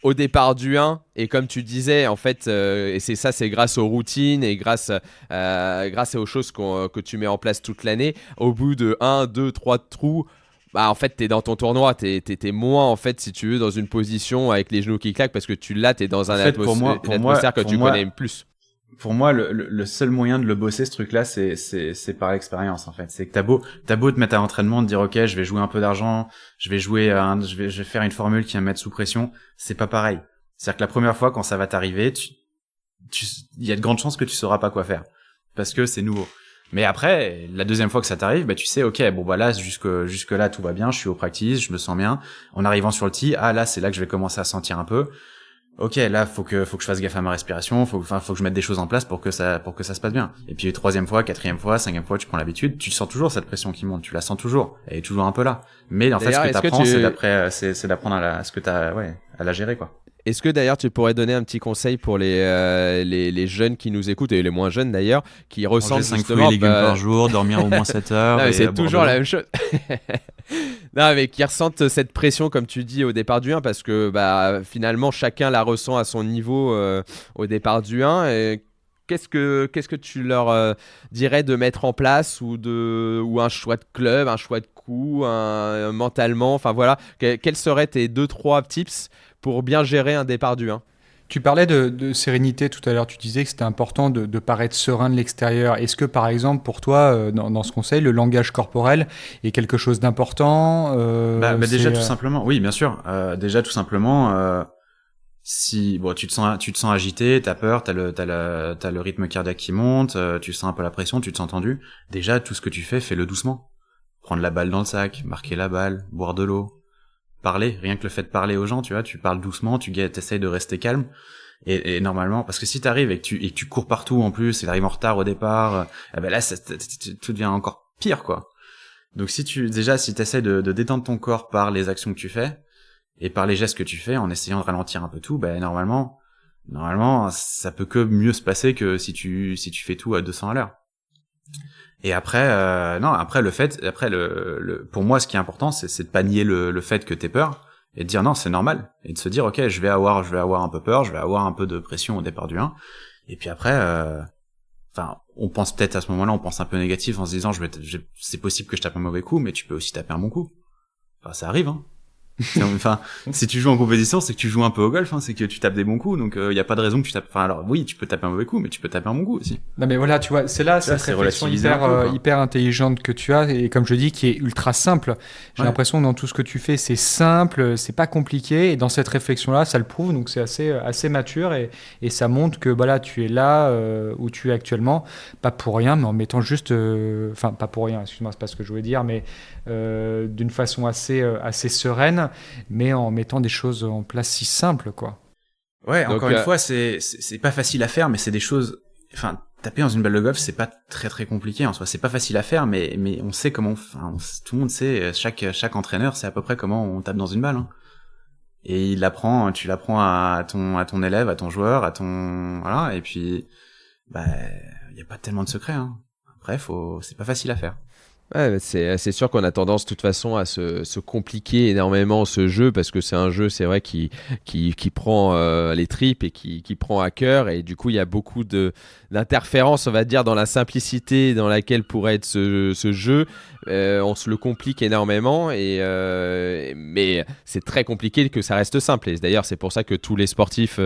au départ du 1, et comme tu disais en fait, et c'est grâce aux routines et grâce aux choses que tu mets en place toute l'année, au bout de 1, 2, 3 trous, Bah en fait t'es dans ton tournoi, t'es moins en fait si tu veux dans une position avec les genoux qui claquent parce que t'es dans En un fait, pour moi, une atmosphère que tu connais plus. pour moi, le seul moyen de le bosser, ce truc-là, c'est par l'expérience, en fait. C'est que t'as beau te mettre à l'entraînement, te dire, OK, je vais jouer un peu d'argent, je vais faire une formule qui va me mettre sous pression. C'est pas pareil. C'est-à-dire que la première fois, quand ça va t'arriver, il y a de grandes chances que tu sauras pas quoi faire. Parce que c'est nouveau. Mais après, la deuxième fois que ça t'arrive, bah, tu sais, OK, bon, bah, là, jusque là, tout va bien, je suis au practice, je me sens bien. En arrivant sur le tee, là, c'est là que je vais commencer à sentir un peu. OK, là, faut que je fasse gaffe à ma respiration, faut que je mette des choses en place pour que ça se passe bien. Et puis, troisième fois, quatrième fois, cinquième fois, tu prends l'habitude, tu sens toujours cette pression qui monte, tu la sens toujours. Elle est toujours un peu là. Mais, en fait, ce que t'apprends, c'est d'apprendre à la gérer, quoi. Est-ce que d'ailleurs tu pourrais donner un petit conseil pour les jeunes qui nous écoutent et les moins jeunes d'ailleurs qui ressentent Manger 5 justement fruits et légumes par jour, dormir au moins 7 heures. Non, mais et c'est boire toujours de la l'eau. même chose. Non, mais qui ressentent cette pression comme tu dis au départ du 1 parce que finalement chacun la ressent à son niveau au départ du 1 et qu'est-ce que tu leur dirais de mettre en place ou un choix de club, un choix de coup, mentalement, enfin voilà, quels seraient tes 2-3 tips pour bien gérer un départ du 1? Tu parlais de sérénité tout à l'heure, tu disais que c'était important de paraître serein de l'extérieur. Est-ce que par exemple pour toi, dans ce conseil, le langage corporel est quelque chose d'important Déjà tout simplement, oui bien sûr. Déjà tout simplement, si tu te sens agité, t'as peur, t'as le rythme cardiaque qui monte, tu sens un peu la pression, tu te sens tendu. Déjà tout ce que tu fais-le doucement. Prendre la balle dans le sac, marquer la balle, boire de l'eau. Parler, rien que le fait de parler aux gens, tu vois, tu parles doucement, t'essayes de rester calme, et normalement, parce que si t'arrives et que tu cours partout en plus, et t'arrives en retard au départ, là, tout devient encore pire, quoi. Donc si t'essayes de détendre ton corps par les actions que tu fais, et par les gestes que tu fais, en essayant de ralentir un peu tout, normalement, ça peut que mieux se passer que si tu fais tout à 200 à l'heure. Et après, pour moi, ce qui est important, c'est de pas nier le fait que t'aies peur et de dire non, c'est normal, et de se dire ok, je vais avoir un peu peur, je vais avoir un peu de pression au départ du 1. Et puis après, on pense peut-être à ce moment-là, on pense un peu négatif en se disant c'est possible que je tape un mauvais coup, mais tu peux aussi taper un bon coup. Enfin, ça arrive, hein. Si tu joues en compétition, c'est que tu joues un peu au golf, hein, c'est que tu tapes des bons coups, donc y a pas de raison que tu tapes. Enfin, alors oui, tu peux taper un mauvais coup, mais tu peux taper un bon coup aussi. Non mais voilà, tu vois, c'est là cette réflexion hyper intelligente que tu as et comme je dis, qui est ultra simple. J'ai l'impression que dans tout ce que tu fais, c'est simple, c'est pas compliqué, et dans cette réflexion-là, ça le prouve, donc c'est assez mature et ça montre que tu es là où tu es actuellement, pas pour rien, mais en mettant juste, pas pour rien, excuse-moi, c'est pas ce que je voulais dire, mais d'une façon assez sereine, mais en mettant des choses en place si simples, quoi. Ouais, donc, encore une fois, c'est pas facile à faire, mais c'est des choses. Enfin, taper dans une balle de golf, c'est pas très très compliqué en soi. C'est pas facile à faire, mais on sait comment. Tout le monde sait. Chaque entraîneur sait à peu près comment on tape dans une balle. Hein. Et tu l'apprends à ton élève, à ton joueur, voilà. Et puis, y a pas tellement de secrets. Hein. Après, c'est pas facile à faire. Ouais, c'est sûr qu'on a tendance de toute façon à se compliquer énormément ce jeu parce que c'est un jeu, c'est vrai, qui prend les tripes et qui prend à cœur, et du coup il y a beaucoup d'interférences, on va dire, dans la simplicité dans laquelle pourrait être ce jeu. On se le complique énormément, mais c'est très compliqué que ça reste simple. Et d'ailleurs c'est pour ça que tous les sportifs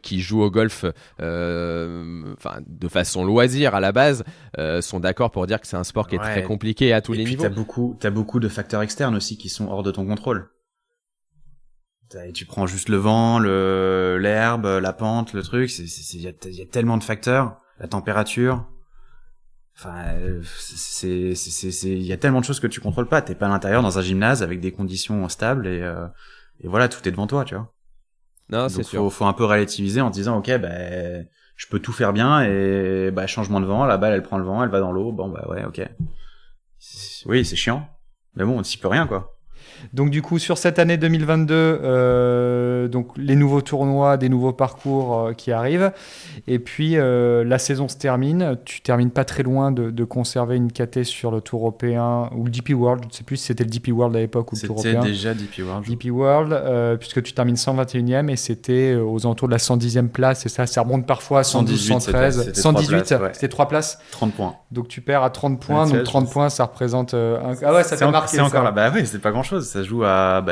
qui jouent au golf de façon loisir à la base sont d'accord pour dire que c'est un sport qui est très compliqué à tous les niveaux. T'as beaucoup de facteurs externes aussi qui sont hors de ton contrôle. Tu prends juste le vent, l'herbe, la pente, le truc, il y a tellement de facteurs, la température. Enfin, il y a tellement de choses que tu contrôles pas. T'es pas à l'intérieur dans un gymnase avec des conditions stables et voilà, tout est devant toi, tu vois. Non, c'est sûr. Faut un peu relativiser en te disant ok, je peux tout faire bien et changement de vent, la balle elle prend le vent, elle va dans l'eau, bon ouais, ok. Oui, c'est chiant, mais bon, on s'y peut rien, quoi. Donc du coup, sur cette année 2022, donc les nouveaux tournois, des nouveaux parcours qui arrivent. Et puis, la saison se termine. Tu termines pas très loin de conserver une KT sur le Tour européen ou le DP World. Je ne sais plus si c'était le DP World à l'époque ou le Tour européen. C'était déjà DP World. DP World, puisque tu termines 121e et c'était aux alentours de la 110e place. Et ça remonte parfois à 112, 113, c'était 118. places, ouais. C'était 3 places. 30 points. Donc tu perds à 30 points. Ouais, donc 30 points, ça représente... Ah ouais, ça fait marquer. C'est encore là. Bah oui, c'est pas grand chose. Ça joue à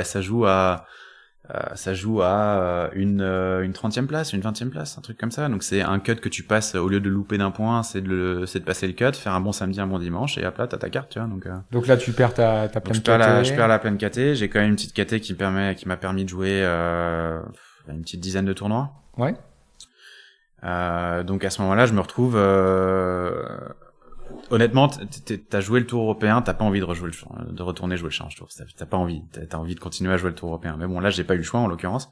une 30e place, une 20e place, un truc comme ça. Donc c'est un cut que tu passes au lieu de louper d'un point, c'est de passer le cut, faire un bon samedi, un bon dimanche, et hop là t'as ta carte, tu vois. Donc là tu perds ta pleine KT. Je perds la pleine KT. J'ai quand même une petite KT qui m'a permis de jouer une petite dizaine de tournois. Ouais. Donc à ce moment-là, je me retrouve. Honnêtement, t'as joué le Tour européen, t'as pas envie de retourner jouer le Challenge Tour. T'as pas envie. T'as envie de continuer à jouer le Tour européen. Mais bon, là, j'ai pas eu le choix, en l'occurrence.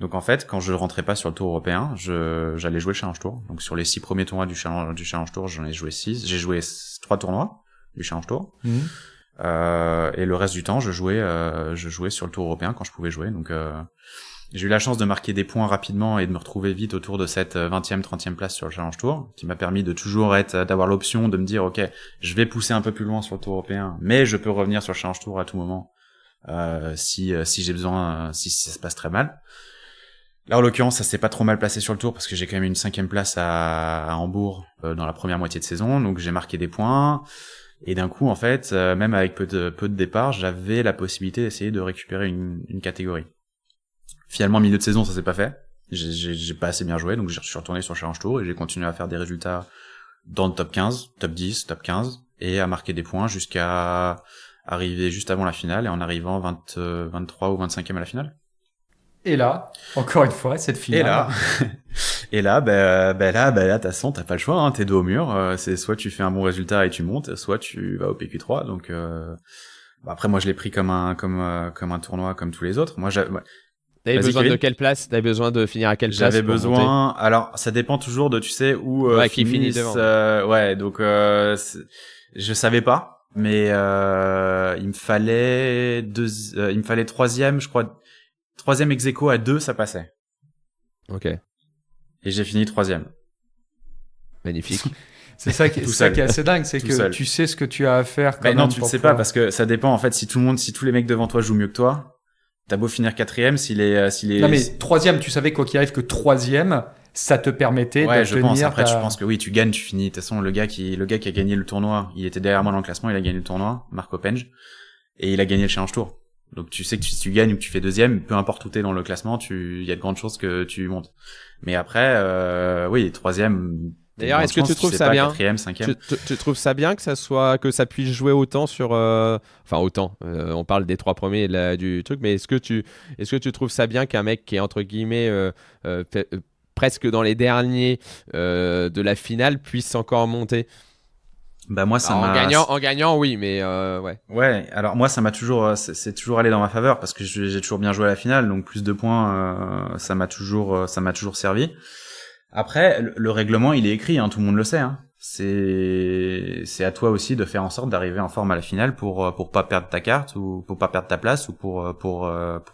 Donc, en fait, quand je rentrais pas sur le Tour européen, j'allais jouer le Challenge Tour. Donc, sur les 6 premiers tournois du Challenge Tour, j'en ai joué 6. J'ai joué 3 tournois du Challenge Tour. Et le reste du temps, je jouais sur le Tour européen quand je pouvais jouer. Donc, j'ai eu la chance de marquer des points rapidement et de me retrouver vite autour de cette 20e, 30e place sur le Challenge Tour, qui m'a permis de toujours d'avoir l'option de me dire, ok, je vais pousser un peu plus loin sur le Tour européen, mais je peux revenir sur le Challenge Tour à tout moment, si j'ai besoin, si ça se passe très mal. Là, en l'occurrence, ça s'est pas trop mal placé sur le Tour parce que j'ai quand même une 5e place à Hambourg, dans la première moitié de saison, donc j'ai marqué des points. Et d'un coup, en fait, même avec peu de départ, j'avais la possibilité d'essayer de récupérer une catégorie. Finalement, milieu de saison, ça s'est pas fait. J'ai pas assez bien joué, donc je suis retourné sur le Challenge Tour et j'ai continué à faire des résultats dans le top 15, top 10, top 15, et à marquer des points jusqu'à arriver juste avant la finale, et en arrivant 23 ou 25e à la finale. Et là, encore une fois, cette finale. Et là, de toute façon, t'as pas le choix, hein, t'es dos au mur. C'est soit tu fais un bon résultat et tu montes, soit tu vas au PQ3. Donc, après, moi, je l'ai pris comme un tournoi comme tous les autres. Moi, T'avais besoin de quelle place? T'avais besoin de finir à quelle place? J'avais besoin. Alors, ça dépend toujours de, tu sais, où qui finit devant. Donc, je savais pas, mais il me fallait troisième, je crois. Troisième ex aequo à 2, ça passait. Ok. Et j'ai fini troisième. Magnifique. C'est ça qui est assez dingue, c'est que seul. Tu sais ce que tu as à faire. Mais non, tu le sais pas parce que ça dépend en fait. Si tous les mecs devant toi jouent mieux que toi. T'as beau finir quatrième, s'il est... Non mais troisième, tu savais quoi qu'il arrive que troisième, ça te permettait de je pense. Après, je pense que oui, tu gagnes, tu finis. De toute façon, le gars qui a gagné le tournoi, il était derrière moi dans le classement, il a gagné le tournoi, Marco Penge, et il a gagné le Challenge Tour. Donc tu sais que si tu gagnes ou que tu fais deuxième, peu importe où t'es dans le classement, il y a de grandes chances que tu montes. Mais après, oui, troisième. D'ailleurs, est-ce que tu trouves ça bien? Quatrième, cinquième. Tu trouves ça bien que ça puisse jouer autant sur, autant. On parle des 3 premiers du truc, mais est-ce que tu trouves ça bien qu'un mec qui est entre guillemets presque dans les derniers de la finale puisse encore monter? Bah moi ça m'a en gagnant oui, mais ouais. Ouais, alors moi ça m'a toujours c'est toujours allé dans ma faveur parce que j'ai toujours bien joué à la finale, donc plus de points ça m'a toujours servi. Après, le règlement, il est écrit, hein, tout le monde le sait. Hein. C'est à toi aussi de faire en sorte d'arriver en forme à la finale pour pas perdre ta carte ou pour pas perdre ta place ou pour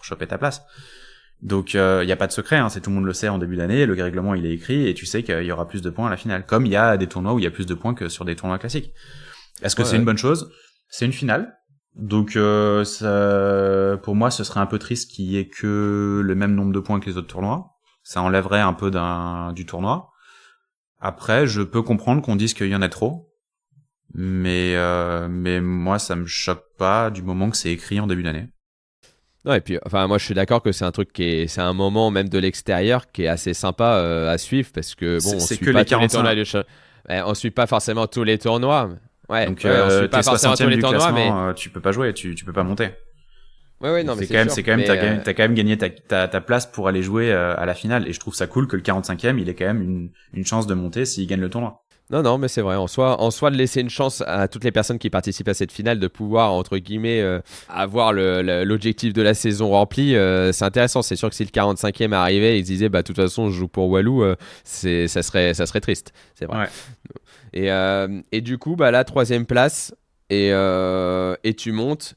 choper ta place. Donc, y a pas de secret, hein, tout le monde le sait en début d'année. Le règlement, il est écrit et tu sais qu'il y aura plus de points à la finale. Comme il y a des tournois où il y a plus de points que sur des tournois classiques. Est-ce que c'est une bonne chose? C'est une finale. Donc, pour moi, ce serait un peu triste qu'il y ait que le même nombre de points que les autres tournois. Ça enlèverait un peu du tournoi. Après, je peux comprendre qu'on dise qu'il y en a trop. Mais moi, ça me choque pas du moment que c'est écrit en début d'année. Non, et puis, moi, je suis d'accord que c'est un truc c'est un moment même de l'extérieur qui est assez sympa à suivre parce que bon, on suit pas tous les tournois. On suit pas forcément tous les tournois. Ouais. Donc, on suit pas t'es forcément 60e tous les du tournois, classement, mais tu peux pas jouer, tu peux pas monter. Ouais, non, mais t'as quand même gagné ta place pour aller jouer à la finale, et je trouve ça cool que le 45e, il ait quand même une chance de monter s'il gagne le tournoi. Non, mais c'est vrai. En soi, de laisser une chance à toutes les personnes qui participent à cette finale de pouvoir, entre guillemets, avoir l'objectif de la saison rempli, c'est intéressant. C'est sûr que si le 45e arrivait et ils disaient, bah, de toute façon, je joue pour Walou, ça serait triste. C'est vrai. Ouais. Et du coup, bah, la 3e place, et tu montes.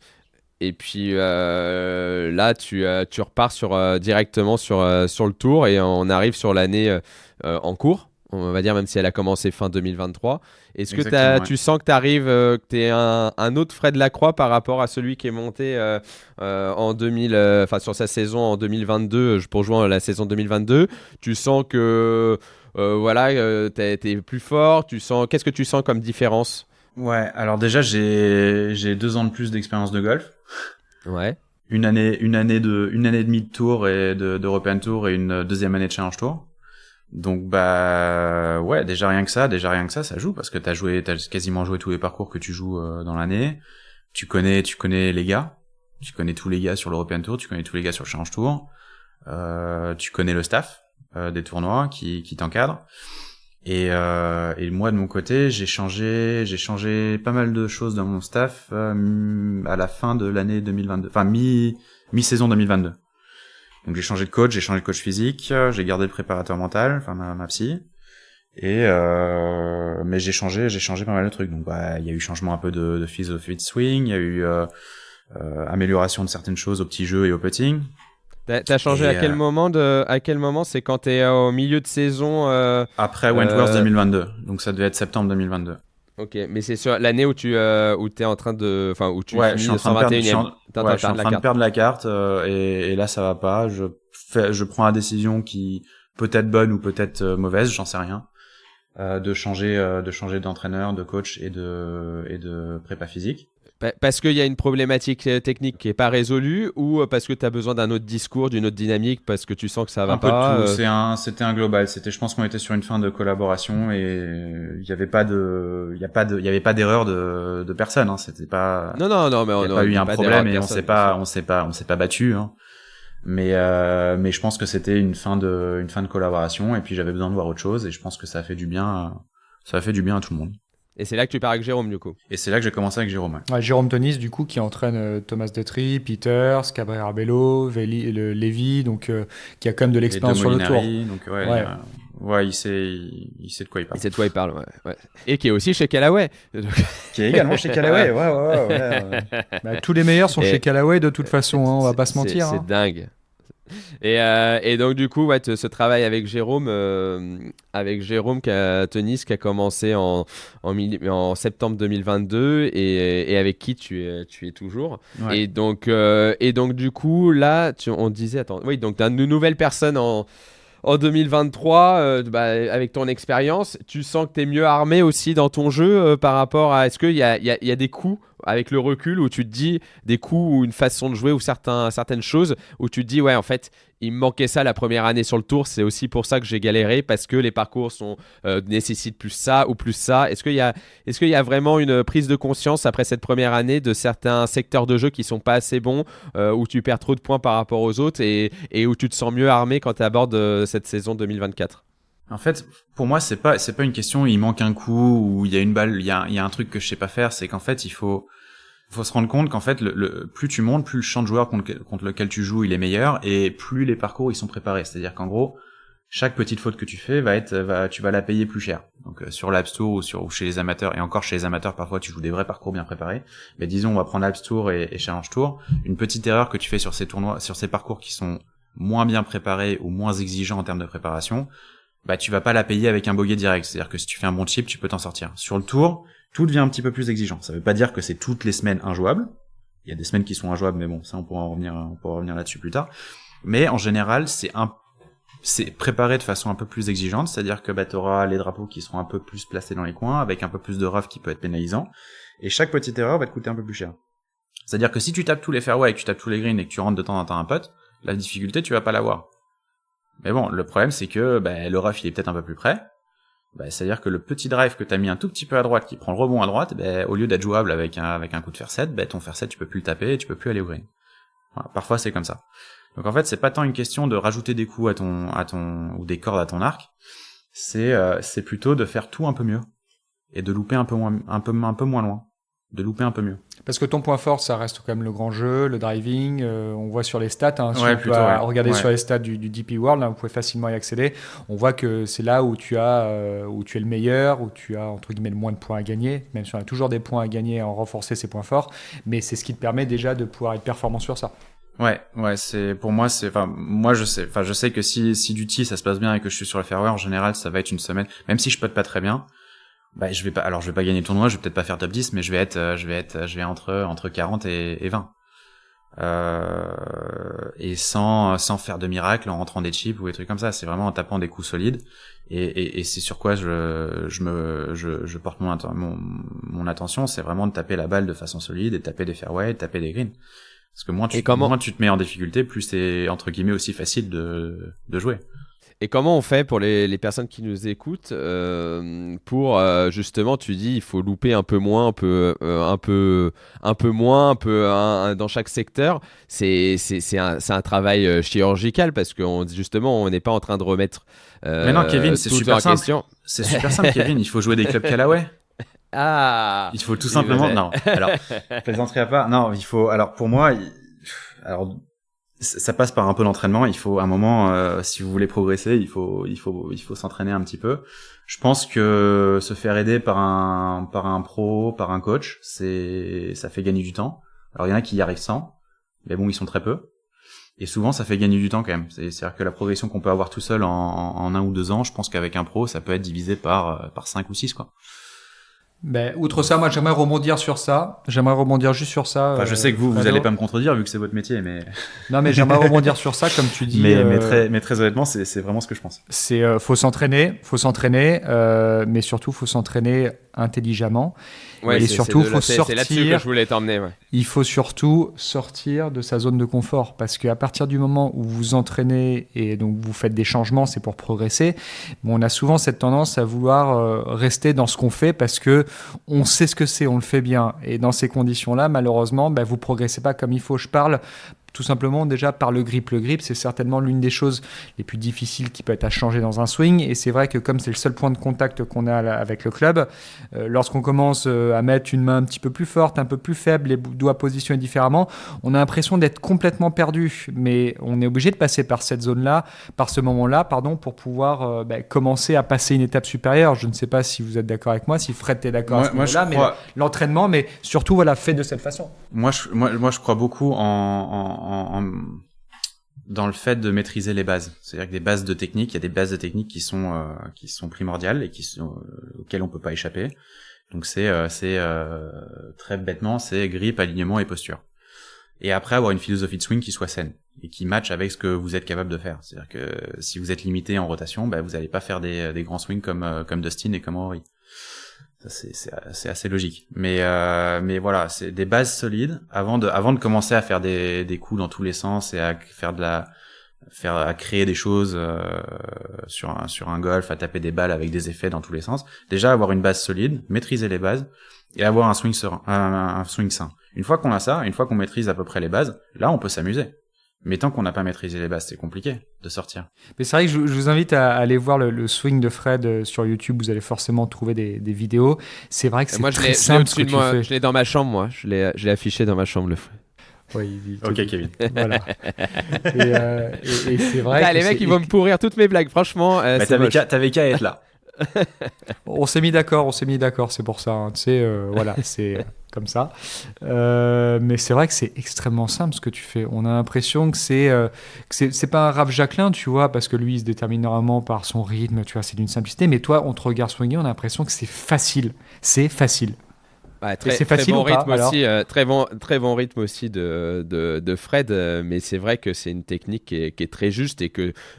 Et puis là, tu repars directement sur le tour et on arrive sur l'année en cours. On va dire, même si elle a commencé fin 2023. Est-ce que tu sens que tu arrives, que tu es un autre Fred Lacroix par rapport à celui qui est monté sur sa saison en 2022, pour jouer la saison 2022? Tu sens que t'es plus fort. Qu'est-ce que tu sens comme différence? Ouais, alors déjà, j'ai 2 ans de plus d'expérience de golf. Ouais. Une année et demie de tour et d'European Tour et une deuxième année de Challenge Tour. Donc ouais, déjà rien que ça ça joue parce que t'as quasiment joué tous les parcours que tu joues dans l'année. Tu connais les gars, tu connais tous les gars sur l'European Tour, tu connais tous les gars sur le Challenge Tour. Tu connais le staff des tournois qui t'encadre. Et moi de mon côté, j'ai changé pas mal de choses dans mon staff à la fin de l'année 2022, enfin mi-saison 2022. Donc j'ai changé de coach physique, j'ai gardé le préparateur mental, enfin ma psy, et mais j'ai changé pas mal de trucs. Donc il y a eu changement un peu de philosophie de swing, il y a eu amélioration de certaines choses au petit jeu et au putting. T'as changé à quel moment? C'est quand t'es au milieu de saison après Wentworth 2022. Donc ça devait être septembre 2022. Ok, mais c'est sur l'année où t'es en train de, enfin où tu finis je suis en train de perdre, je suis en train de perdre la carte et là ça va pas. Je prends la décision qui peut être bonne ou peut être mauvaise, j'en sais rien, de changer d'entraîneur, de coach et de prépa physique. Parce qu'il y a une problématique technique qui est pas résolue ou parce que tu as besoin d'un autre discours, d'une autre dynamique, parce que tu sens que ça va pas. Un peu tout. C'était un global. Je pense qu'on était sur une fin de collaboration et il y avait pas d'erreur de personne. Hein. C'était pas. Non, mais on a pas eu un problème et on s'est pas battu. Hein. Mais je pense que c'était une fin de collaboration et puis j'avais besoin de voir autre chose et je pense que ça a fait du bien à tout le monde. Et c'est là que tu pars avec Jérôme, du coup. Et c'est là que j'ai commencé avec Jérôme. Ouais, Jérôme Tonis, du coup, qui entraîne Thomas Detry, Peters, Cabrera Bello, Lévy, donc qui a quand même de l'expérience sur le tour. Donc il sait de quoi il parle. Il sait de quoi il parle, ouais. Et qui est aussi chez Callaway. Qui est également chez Callaway, ouais. Tous les meilleurs sont chez Callaway de toute façon, on va pas se mentir. C'est dingue. Et donc du coup ce travail avec Jérôme Tonis qui a commencé en septembre 2022 et avec qui tu es toujours. Ouais. Et donc du coup là on disait donc t'as une nouvelle personne en 2023, avec ton expérience, tu sens que tu es mieux armé aussi dans ton jeu par rapport à... Est-ce qu'il y a des coups, avec le recul, où tu te dis des coups ou une façon de jouer ou certaines choses, où tu te dis, ouais, en fait, il me manquait ça la première année sur le tour, c'est aussi pour ça que j'ai galéré, parce que les parcours nécessitent plus ça ou plus ça. Est-ce qu'il y a vraiment une prise de conscience après cette première année de certains secteurs de jeu qui sont pas assez bons, où tu perds trop de points par rapport aux autres et où tu te sens mieux armé quand tu abordes cette saison 2024? En fait, pour moi, c'est pas une question, il manque un coup ou il y a une balle, il y a un truc que je sais pas faire, c'est qu'en fait, il faut se rendre compte qu'en fait, plus tu montes, plus le champ de joueurs contre lequel tu joues, il est meilleur et plus les parcours, ils sont préparés. C'est-à-dire qu'en gros, chaque petite faute que tu fais tu vas la payer plus cher. Donc, sur l'Alps Tour ou chez les amateurs, et encore chez les amateurs, parfois, tu joues des vrais parcours bien préparés. Mais disons, on va prendre Alps Tour et Challenge Tour. Une petite erreur que tu fais sur ces tournois, sur ces parcours qui sont moins bien préparés ou moins exigeants en termes de préparation, tu vas pas la payer avec un bogey direct. C'est-à-dire que si tu fais un bon chip, tu peux t'en sortir. Sur le tour, tout devient un petit peu plus exigeant. Ça veut pas dire que c'est toutes les semaines injouables. Il y a des semaines qui sont injouables, mais bon, ça, on pourra revenir là-dessus plus tard. Mais en général, c'est préparé de façon un peu plus exigeante. C'est-à-dire que, t'auras les drapeaux qui seront un peu plus placés dans les coins, avec un peu plus de rough qui peut être pénalisant. Et chaque petite erreur va te coûter un peu plus cher. C'est-à-dire que si tu tapes tous les fairways, que tu tapes tous les greens et que tu rentres de temps en temps un putt, la difficulté, tu vas pas l'avoir. Mais bon, le problème, c'est que le rough, il est peut-être un peu plus près. C'est-à-dire que le petit drive que t'as mis un tout petit peu à droite, qui prend le rebond à droite, au lieu d'être jouable avec un coup de fer 7, ton fer 7, tu peux plus le taper et tu peux plus aller au green. Voilà, parfois, c'est comme ça. Donc en fait, c'est pas tant une question de rajouter des coups ou des cordes à ton arc. C'est plutôt de faire tout un peu mieux. Et de louper un peu moins loin. De louper un peu mieux. Parce que ton point fort, ça reste quand même le grand jeu, le driving. On voit sur les stats, si Ouais, on peut plutôt, ouais. regarder Ouais. sur les stats du DP World, là, vous pouvez facilement y accéder. On voit que c'est là où tu es le meilleur, où tu as entre guillemets le moins de points à gagner, même si on a toujours des points à gagner à en renforcer ses points forts. Mais c'est ce qui te permet déjà de pouvoir être performant sur ça. Ouais, pour moi, moi, je sais que si du tee, ça se passe bien et que je suis sur le fairway, en général, ça va être une semaine, même si je putte pas très bien, bah, je vais pas gagner le tournoi, je vais peut-être pas faire top 10, mais je vais entre 40 et 20. Et sans faire de miracle en rentrant des chips ou des trucs comme ça. C'est vraiment en tapant des coups solides. Et c'est sur quoi je porte mon attention, c'est vraiment de taper la balle de façon solide et de taper des fairways, de taper des greens. Parce que moins tu te mets en difficulté, plus c'est entre guillemets aussi facile de jouer. Et comment on fait pour les personnes qui nous écoutent pour justement, tu dis, il faut louper un peu moins, dans chaque secteur. C'est un travail chirurgical parce que justement, on n'est pas en train de remettre. Mais non, Kevin, c'est tout super en simple. question. C'est super simple, Kevin. Il faut jouer des clubs Callaway. Ah. Il faut tout simplement. Non. Alors, je plaisanterai pas. Non, il faut. Alors pour moi, alors ça passe par un peu d'entraînement. Il faut un moment, si vous voulez progresser, il faut s'entraîner un petit peu. Je pense que se faire aider par un pro, par un coach, ça fait gagner du temps. Alors il y en a qui y arrivent sans, mais bon, ils sont très peu. Et souvent, ça fait gagner du temps quand même. C'est-à-dire que la progression qu'on peut avoir tout seul en 1 ou 2 ans, je pense qu'avec un pro, ça peut être divisé par 5 ou 6, quoi. Ben, outre ça, moi, j'aimerais rebondir sur ça. J'aimerais rebondir juste sur ça. Enfin, je sais que vous Fado. allez pas me contredire vu que c'est votre métier, mais. Non, mais j'aimerais rebondir sur ça, comme tu dis. mais très honnêtement, c'est vraiment ce que je pense. Faut s'entraîner, mais surtout, faut s'entraîner intelligemment. Ouais, et surtout, faut c'est là-dessus que sortir. je voulais t'emmener. Ouais. Il faut surtout sortir de sa zone de confort parce qu'à partir du moment où vous entraînez et donc vous faites des changements, c'est pour progresser. Mais on a souvent cette tendance à vouloir rester dans ce qu'on fait parce que on sait ce que c'est, on le fait bien. Et dans ces conditions-là, malheureusement, vous progressez pas comme il faut. Je parle tout simplement déjà par le grip. Le grip, c'est certainement l'une des choses les plus difficiles qui peut être à changer dans un swing. Et c'est vrai que comme c'est le seul point de contact qu'on a avec le club, lorsqu'on commence à mettre une main un petit peu plus forte, un peu plus faible, les doigts positionnés différemment, on a l'impression d'être complètement perdu. Mais on est obligé de passer par cette zone-là, par ce moment-là, pour pouvoir commencer à passer une étape supérieure. Je ne sais pas si vous êtes d'accord avec moi, si Fred est d'accord à ce moment-là, mais l'entraînement, mais surtout fait de cette façon. Moi, je crois beaucoup dans le fait de maîtriser les bases. C'est-à-dire que des bases de technique, il y a des bases de technique qui sont primordiales et auxquelles on peut pas échapper. Donc c'est très bêtement, c'est grip, alignement et posture. Et après avoir une philosophie de swing qui soit saine et qui matche avec ce que vous êtes capable de faire. C'est-à-dire que si vous êtes limité en rotation, vous allez pas faire des grands swings comme Dustin et comme Rory. Ça, c'est assez logique. Mais voilà, c'est des bases solides avant de commencer à faire des coups dans tous les sens et à à créer des choses sur un golf, à taper des balles avec des effets dans tous les sens. Déjà avoir une base solide, maîtriser les bases et avoir un swing serein, un swing sain. Une fois qu'on a ça, une fois qu'on maîtrise à peu près les bases, là on peut s'amuser. Mais tant qu'on n'a pas maîtrisé les bases, c'est compliqué de sortir. Mais c'est vrai que je vous invite à aller voir le swing de Fred sur YouTube. Vous allez forcément trouver des vidéos. C'est vrai que c'est très simple ce que tu fais. Je l'ai dans ma chambre, moi. Je l'ai affiché dans ma chambre, le Fred. Oui, ok, Kevin. Voilà. Et c'est vrai. Les mecs, ils vont me pourrir toutes mes blagues. Franchement, t'avais qu'à être là. On s'est mis d'accord, c'est pour ça. Hein. Tu sais, voilà, c'est comme ça. Mais c'est vrai que c'est extrêmement simple ce que tu fais. On a l'impression que c'est pas un Raph Jacquelin, tu vois, parce que lui, il se détermine normalement par son rythme, tu vois, c'est d'une simplicité. Mais toi, on te regarde swinguer, on a l'impression que c'est facile. C'est facile. Très bon rythme aussi, très bon rythme aussi de Fred, mais c'est vrai que c'est une technique qui est très juste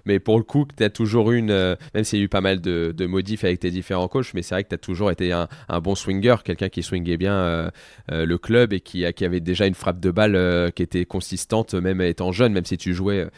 mais pour le coup, tu as toujours même s'il y a eu pas mal de modifs avec tes différents coachs, mais c'est vrai que tu as toujours été un bon swinger, quelqu'un qui swingait bien le club et qui avait déjà une frappe de balle qui était consistante, même étant jeune, même si tu jouais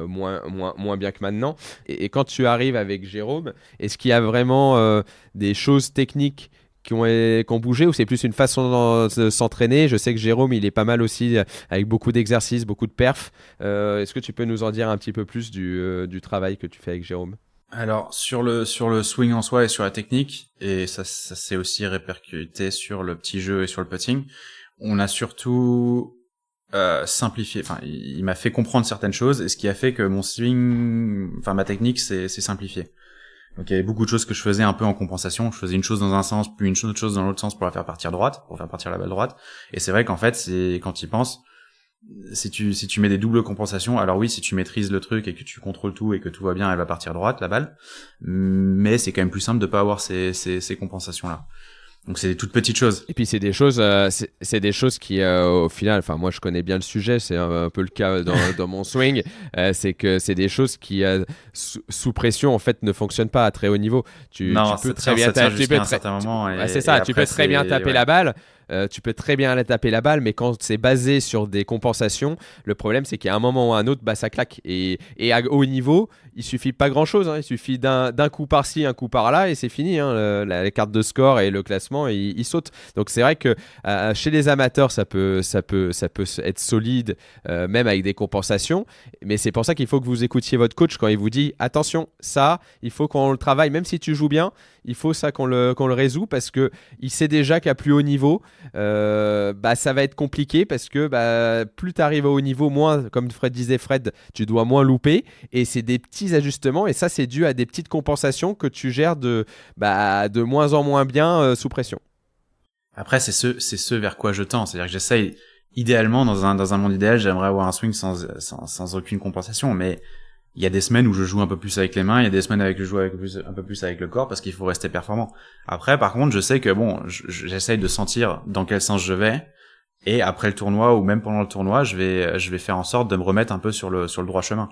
moins bien que maintenant. Et quand tu arrives avec Jérôme, est-ce qu'il y a vraiment des choses techniques qui ont bougé ou c'est plus une façon de s'entraîner? Je sais que Jérôme, il est pas mal aussi avec beaucoup d'exercices, beaucoup de perfs. Est-ce que tu peux nous en dire un petit peu plus du travail que tu fais avec Jérôme? Alors sur le swing en soi et sur la technique, et ça s'est aussi répercuté sur le petit jeu et sur le putting. On a surtout simplifié. Enfin, il m'a fait comprendre certaines choses, et ce qui a fait que mon swing, enfin ma technique, c'est simplifié. Donc il y avait beaucoup de choses que je faisais un peu en compensation. Je faisais une chose dans un sens, puis une autre chose dans l'autre sens pour la faire partir droite, pour faire partir la balle droite. Et c'est vrai qu'en fait, c'est quand tu y penses, si tu mets des doubles compensations, alors oui, si tu maîtrises le truc et que tu contrôles tout et que tout va bien, elle va partir droite la balle. Mais c'est quand même plus simple de pas avoir ces compensations là. Donc c'est des toutes petites choses. Et puis c'est des choses, c'est des choses qui, au final, enfin moi je connais bien le sujet, c'est un peu le cas dans mon swing, c'est que c'est des choses qui sous pression en fait ne fonctionnent pas à très haut niveau. Tu peux très bien taper la balle. Tu peux très bien la taper la balle, mais quand c'est basé sur des compensations, le problème c'est qu'à un moment ou à un autre, ça claque. Et à haut niveau, il suffit pas grand chose. Il suffit d'un coup par-ci, un coup par-là, et c'est fini. La carte de score et le classement, il saute. Donc c'est vrai que chez les amateurs, ça peut être solide, même avec des compensations. Mais c'est pour ça qu'il faut que vous écoutiez votre coach quand il vous dit attention, ça, il faut qu'on le travaille, même si tu joues bien. Il faut ça qu'on le résout parce que il sait déjà qu'à plus haut niveau, ça va être compliqué parce que plus tu arrives au haut niveau, moins, comme Fred disait, tu dois moins louper, et c'est des petits ajustements, et ça c'est dû à des petites compensations que tu gères de moins en moins bien sous pression. Après c'est ce vers quoi je tends, c'est-à-dire que j'essaye idéalement dans un monde idéal, j'aimerais avoir un swing sans aucune compensation, mais il y a des semaines où je joue un peu plus avec les mains, il y a des semaines où je joue un peu plus avec le corps parce qu'il faut rester performant. Après, par contre, je sais que j'essaye de sentir dans quel sens je vais, et après le tournoi ou même pendant le tournoi, je vais faire en sorte de me remettre un peu sur le droit chemin.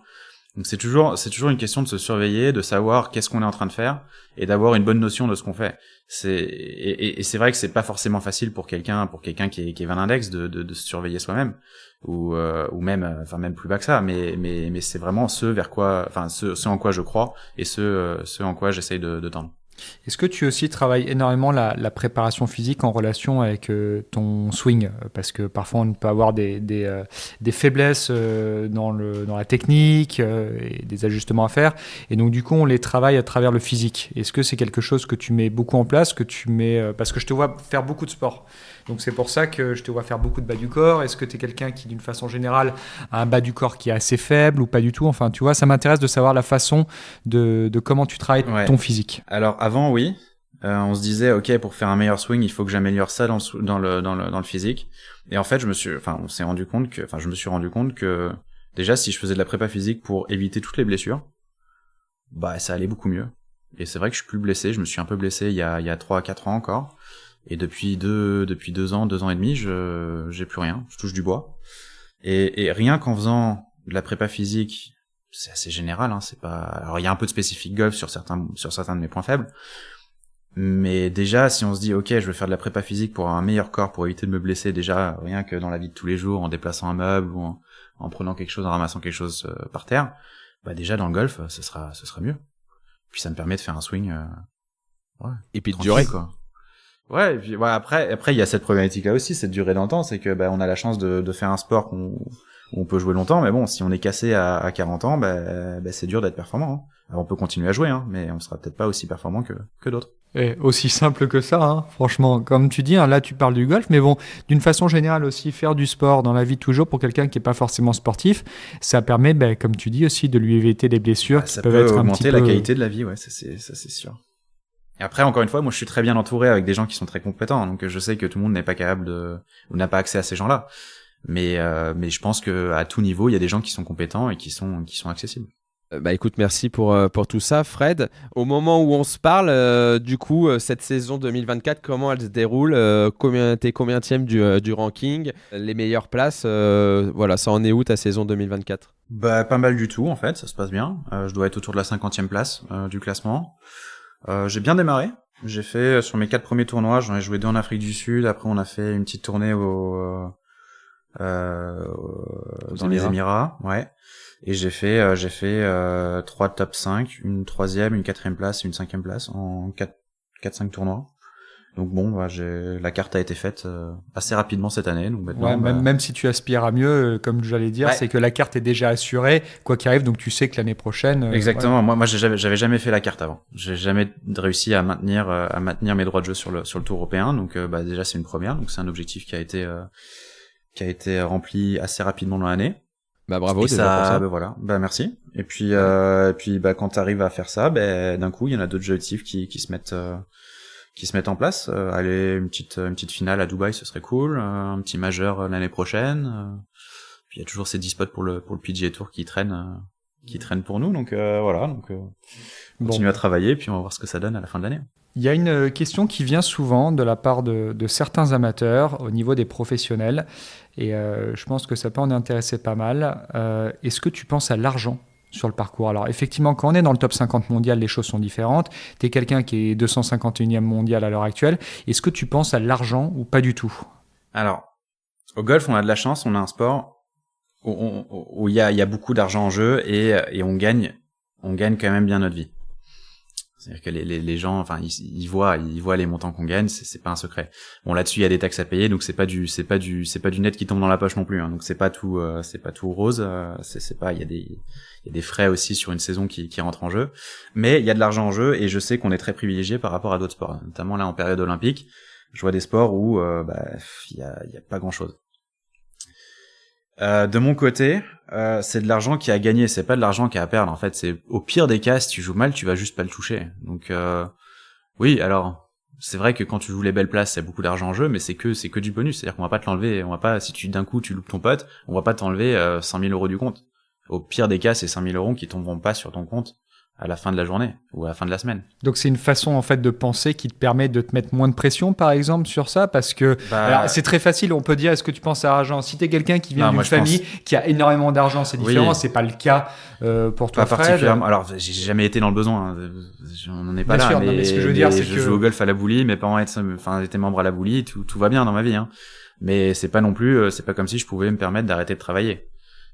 Donc c'est toujours une question de se surveiller, de savoir qu'est-ce qu'on est en train de faire et d'avoir une bonne notion de ce qu'on fait. Et c'est vrai que c'est pas forcément facile pour quelqu'un qui est Valindex de se surveiller soi-même ou même plus bas que ça, mais c'est vraiment ce en quoi je crois et ce en quoi j'essaye de tendre. Est-ce que tu aussi travailles énormément la préparation physique en relation avec ton swing? Parce que parfois on peut avoir des faiblesses dans la technique et des ajustements à faire. Et donc du coup on les travaille à travers le physique. Est-ce que c'est quelque chose que tu mets beaucoup en place, parce que je te vois faire beaucoup de sport. Donc c'est pour ça que je te vois faire beaucoup de bas du corps. Est-ce que tu es quelqu'un qui, d'une façon générale, a un bas du corps qui est assez faible ou pas du tout? Enfin, tu vois, ça m'intéresse de savoir la façon de comment tu travailles ton physique. Alors avant, oui, on se disait, ok, pour faire un meilleur swing, il faut que j'améliore ça dans le physique. Et en fait, je me suis rendu compte que déjà, si je faisais de la prépa physique pour éviter toutes les blessures, ça allait beaucoup mieux. Et c'est vrai que je suis plus blessé. Je me suis un peu blessé il y a 3-4 ans encore. Et depuis 2 ans et demi, j'ai plus rien. Je touche du bois. Et rien qu'en faisant de la prépa physique, c'est assez général, c'est pas, alors il y a un peu de spécifique golf sur certains de mes points faibles. Mais déjà, si on se dit, ok, je veux faire de la prépa physique pour avoir un meilleur corps, pour éviter de me blesser, déjà, rien que dans la vie de tous les jours, en déplaçant un meuble ou en prenant quelque chose, en ramassant quelque chose par terre, déjà dans le golf, ce sera mieux. Puis ça me permet de faire un swing, et puis de durer, quoi. Ouais, et puis après il y a cette problématique là aussi, cette durée dans le temps, c'est que on a la chance de faire un sport où on peut jouer longtemps, mais bon, si on est cassé à 40 ans, c'est dur d'être performant. Alors on peut continuer à jouer, mais on sera peut-être pas aussi performant que d'autres. Et aussi simple que ça, franchement, comme tu dis, là tu parles du golf, mais bon, d'une façon générale aussi, faire du sport dans la vie de tous les jours pour quelqu'un qui est pas forcément sportif, ça permet, comme tu dis aussi, de lui éviter des blessures qui peuvent être un petit peu... Ça peut augmenter la qualité de la vie, ça c'est sûr. Et après, encore une fois, moi je suis très bien entouré avec des gens qui sont très compétents, donc je sais que tout le monde n'est pas capable ou n'a pas accès à ces gens-là. Mais je pense que à tout niveau, il y a des gens qui sont compétents et qui sont accessibles. Écoute, merci pour tout ça, Fred. Au moment où on se parle, du coup, cette saison 2024, comment elle se déroule? T'es combienième du ranking? Les meilleures places, ça en est où ta saison 2024? Pas mal du tout, en fait, ça se passe bien. Je dois être autour de la 50e place du classement. J'ai bien démarré. J'ai fait, sur mes 4 premiers tournois, j'en ai joué 2 en Afrique du Sud. Après, on a fait une petite tournée dans les Émirats, ouais. Et j'ai fait 3 top 5, une 3e, une 4e place et une 5e place en 4-5 tournois. Donc bon, la carte a été faite assez rapidement cette année. Donc maintenant, Ouais, même si tu aspires à mieux, comme j'allais dire, Ouais. c'est que la carte est déjà assurée, quoi qu'il arrive, donc tu sais que l'année prochaine. Exactement. ouais. Moi, j'avais jamais fait la carte avant. J'ai jamais réussi à maintenir mes droits de jeu sur le tour européen. Donc, déjà, c'est une première. Donc, c'est un objectif qui a été rempli assez rapidement dans l'année. Bah bravo Et déjà pour ça. voilà. Merci. Et puis, quand t'arrives à faire ça, d'un coup, il y en a d'autres objectifs qui se mettent en place. Aller une petite finale à Dubaï, ce serait cool. Un petit majeur l'année prochaine. Puis il y a toujours ces 10 spots pour le PGA Tour qui traînent pour nous. Donc voilà. Donc continue à travailler, puis on va voir ce que ça donne à la fin de l'année. Il y a une question qui vient souvent de la part de certains amateurs au niveau des professionnels, et je pense que ça peut en intéresser pas mal. Est-ce que tu penses à l'argent sur le parcours? Alors effectivement, quand on est dans le top 50 mondial, les choses sont différentes. Tu es quelqu'un qui est 251e mondial à l'heure actuelle. Est-ce que tu penses à l'argent ou pas du tout? Alors, au golf, on a de la chance, on a un sport où il y a beaucoup d'argent en jeu et on gagne quand même bien notre vie. C'est-à-dire que les gens, enfin, ils voient les montants qu'on gagne, c'est pas un secret. Bon, là-dessus, il y a des taxes à payer, donc c'est pas du net qui tombe dans la poche non plus, hein. Donc c'est pas tout rose, il y a des frais aussi sur une saison qui rentrent en jeu. Mais il y a de l'argent en jeu et je sais qu'on est très privilégié par rapport à d'autres sports, notamment là en période olympique. Je vois des sports où, il y a pas grand-chose. De mon côté, c'est de l'argent qui a gagné, c'est pas de l'argent qui a à perdre. En fait, c'est au pire des cas, si tu joues mal, tu vas juste pas le toucher. Donc, oui, alors, c'est vrai que quand tu joues les belles places, c'est beaucoup d'argent en jeu, mais c'est que du bonus. C'est-à-dire qu'on va pas te l'enlever, si d'un coup tu loupes ton pote, on va pas t'enlever 100 000 euros du compte. Au pire des cas, c'est 5 000 euros qui tomberont pas sur ton compte à la fin de la journée ou à la fin de la semaine. Donc c'est une façon en fait de penser qui te permet de te mettre moins de pression par exemple sur ça, parce que alors, c'est très facile, on peut dire est-ce que tu penses à l'argent? Si t'es quelqu'un qui vient d'une famille qui a énormément d'argent, c'est différent. Oui. C'est pas le cas pour toi, pas Fred. Particulièrement. Alors j'ai jamais été dans le besoin, on n'en est pas bien là. Sûr, mais ce que je veux dire, c'est que je joue au golf à la Boulie, mes parents étaient membres à la Boulie, tout va bien dans ma vie, hein. Mais c'est pas non plus, c'est pas comme si je pouvais me permettre d'arrêter de travailler.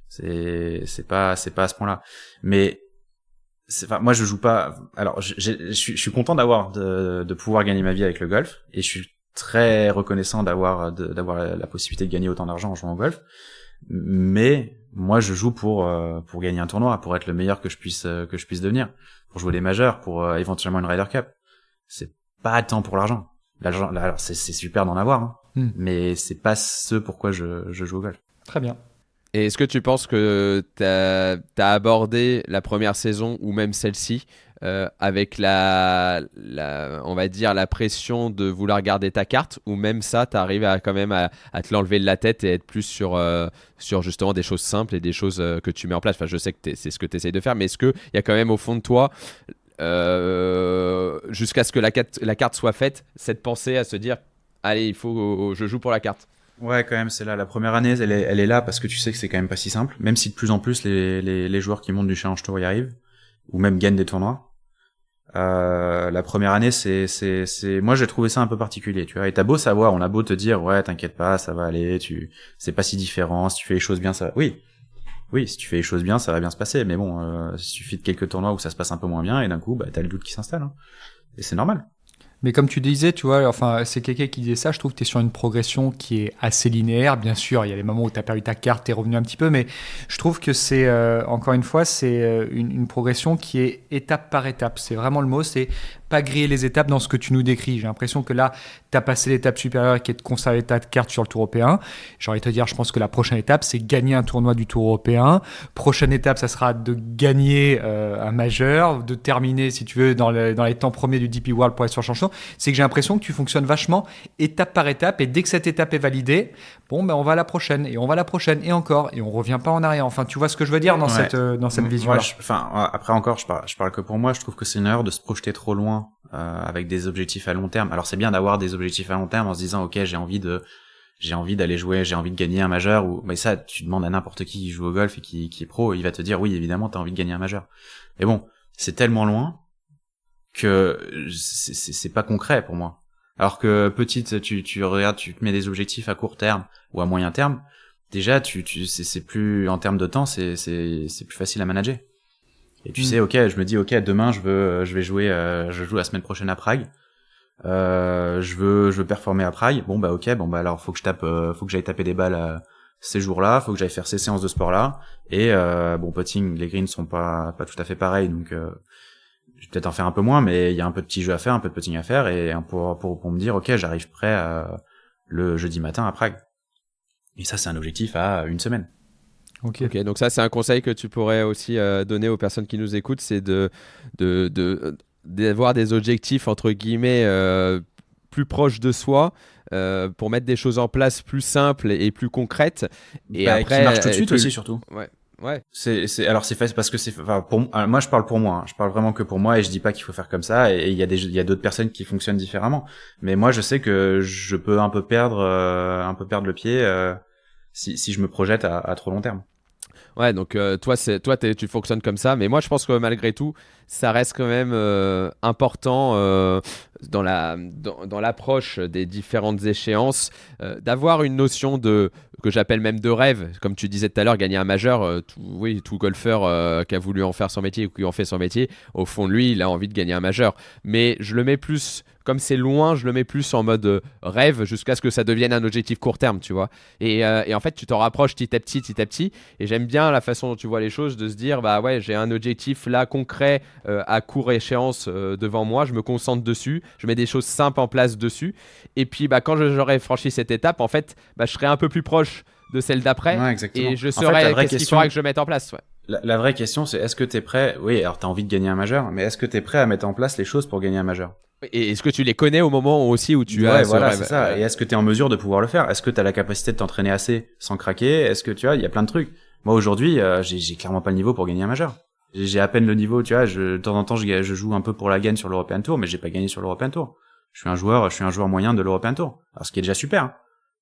C'est pas à ce point-là. Mais moi je joue pas. Alors je suis content de pouvoir gagner ma vie avec le golf et je suis très reconnaissant d'avoir la possibilité de gagner autant d'argent en jouant au golf. Mais moi je joue pour gagner un tournoi, pour être le meilleur que je puisse devenir, pour jouer les majeurs, pour éventuellement une Ryder Cup. C'est pas tant pour l'argent. L'argent, alors c'est super d'en avoir, hein, mais c'est pas ce pourquoi je joue au golf. Très bien. Et est-ce que tu penses que t'as abordé la première saison ou même celle-ci avec on va dire la pression de vouloir garder ta carte, ou même ça t'arrives quand même à te l'enlever de la tête et être plus sur justement des choses simples et des choses que tu mets en place? Enfin, je sais que c'est ce que tu essayes de faire, mais est-ce qu'il y a quand même au fond de toi jusqu'à ce que la carte soit faite, cette pensée à se dire allez, je joue pour la carte? Ouais, quand même, c'est là. La première année, elle est là parce que tu sais que c'est quand même pas si simple. Même si de plus en plus les joueurs qui montent du Challenge Tour y arrivent, ou même gagnent des tournois. La première année, moi j'ai trouvé ça un peu particulier, tu vois. Et t'as beau savoir, on a beau te dire, ouais, t'inquiète pas, ça va aller, c'est pas si différent. Si tu fais les choses bien, oui, si tu fais les choses bien, ça va bien se passer. Mais bon, il suffit de quelques tournois où ça se passe un peu moins bien et d'un coup, t'as le doute qui s'installe, hein. Et c'est normal. Mais comme tu disais, tu vois, enfin, c'est quelqu'un qui disait ça, je trouve que tu es sur une progression qui est assez linéaire. Bien sûr, il y a des moments où tu as perdu ta carte, tu es revenu un petit peu, mais je trouve que c'est, encore une fois, c'est une progression qui est étape par étape. C'est vraiment le mot, c'est pas griller les étapes dans ce que tu nous décris. J'ai l'impression que là, tu as passé l'étape supérieure qui est de conserver ta carte sur le Tour européen. J'ai envie de te dire, je pense que la prochaine étape, c'est gagner un tournoi du Tour européen. Prochaine étape, ça sera de gagner un majeur, de terminer, si tu veux, dans les temps premiers du DP World pour être sur champion. C'est que j'ai l'impression que tu fonctionnes vachement étape par étape, et dès que cette étape est validée, on va à la prochaine, et on va à la prochaine, et encore, et on revient pas en arrière. Enfin, tu vois ce que je veux dire dans cette vision-là. Après encore, je parle que pour moi, je trouve que c'est une erreur de se projeter trop loin avec des objectifs à long terme. Alors c'est bien d'avoir des objectifs à long terme en se disant ok, j'ai envie d'aller jouer, j'ai envie de gagner un majeur, mais ça tu demandes à n'importe qui joue au golf et qui est pro, il va te dire oui, évidemment t'as envie de gagner un majeur. Mais bon, c'est tellement loin que c'est pas concret pour moi. Alors que petite, tu regardes, tu te mets des objectifs à court terme ou à moyen terme, déjà c'est plus en termes de temps, c'est plus facile à manager. Et tu sais, ok, je me dis ok, demain je joue la semaine prochaine à Prague. Je veux performer à Prague. Bon bah ok, bon bah alors faut que j'aille taper des balles ces jours-là, faut que j'aille faire ces séances de sport-là. Et bon, putting, les greens sont pas tout à fait pareils, donc je vais peut-être en faire un peu moins, mais il y a un peu de petits jeux à faire, un peu de putting à faire, et pour me dire ok, j'arrive prêt le jeudi matin à Prague. Et ça, c'est un objectif à une semaine. Ok, donc ça c'est un conseil que tu pourrais aussi donner aux personnes qui nous écoutent, c'est d'avoir des objectifs entre guillemets plus proches de soi pour mettre des choses en place plus simples et plus concrètes. Et après, qui marchent tout de suite aussi surtout. Ouais. C'est facile parce que moi je parle pour moi, hein. Je parle vraiment que pour moi et je dis pas qu'il faut faire comme ça et il y a d'autres personnes qui fonctionnent différemment. Mais moi je sais que je peux un peu perdre le pied si je me projette à trop long terme. Ouais, donc tu fonctionnes comme ça, mais moi je pense que malgré tout, ça reste quand même important dans l'approche des différentes échéances d'avoir une notion que j'appelle même de rêve, comme tu disais tout à l'heure, gagner un majeur. Tout golfeur qui a voulu en faire son métier ou qui en fait son métier, au fond de lui, il a envie de gagner un majeur. Mais je le mets plus, comme c'est loin, je le mets plus en mode rêve jusqu'à ce que ça devienne un objectif court terme, tu vois. Et en fait, tu t'en rapproches petit à petit. Et j'aime bien la façon dont tu vois les choses, de se dire, bah ouais, j'ai un objectif là concret à court échéance devant moi, je me concentre dessus, je mets des choses simples en place dessus. Et puis, bah, quand j'aurai franchi cette étape, en fait, bah, je serai un peu plus proche de celle d'après. Ouais, exactement. Et je saurai qu'est-ce qu'il faudra que je mette en place. Ouais. La vraie question, c'est est-ce que t'es prêt? Oui, alors t'as envie de gagner un majeur, mais est-ce que t'es prêt à mettre en place les choses pour gagner un majeur? Et est-ce que tu les connais au moment aussi où tu as voilà, c'est ça. Et est-ce que t'es en mesure de pouvoir le faire? Est-ce que t'as la capacité de t'entraîner assez sans craquer? Est-ce que tu vois, il y a plein de trucs. Moi aujourd'hui, j'ai clairement pas le niveau pour gagner un majeur. J'ai à peine le niveau, tu vois. De temps en temps, je joue un peu pour la gagne sur l'European Tour, mais j'ai pas gagné sur l'European Tour. Je suis un joueur moyen de l'European Tour. Alors ce qui est déjà super. Hein.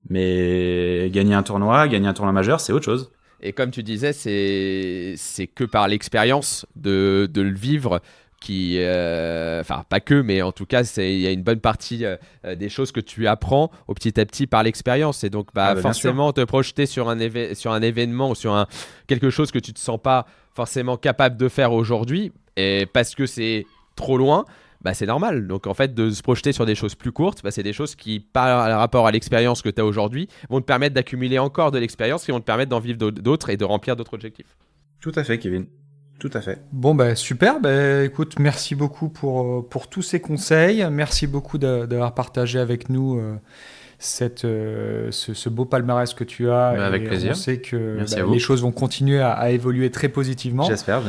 Mais gagner un tournoi majeur, c'est autre chose. Et comme tu disais, c'est que par l'expérience de le vivre qui, enfin pas que, mais en tout cas, il y a une bonne partie des choses que tu apprends au petit à petit par l'expérience. Et donc, forcément, te projeter sur un événement ou sur quelque chose que tu te sens pas forcément capable de faire aujourd'hui, et parce que c'est trop loin. Bah, c'est normal. Donc en fait, de se projeter sur des choses plus courtes, c'est des choses qui, par rapport à l'expérience que tu as aujourd'hui, vont te permettre d'accumuler encore de l'expérience, qui vont te permettre d'en vivre d'autres et de remplir d'autres objectifs. Tout à fait, Kevin. Tout à fait. Bon, super. Écoute, merci beaucoup pour tous ces conseils. Merci beaucoup d'avoir partagé avec nous ce beau palmarès que tu as. Avec plaisir. On sait que les choses vont continuer à évoluer très positivement. J'espère.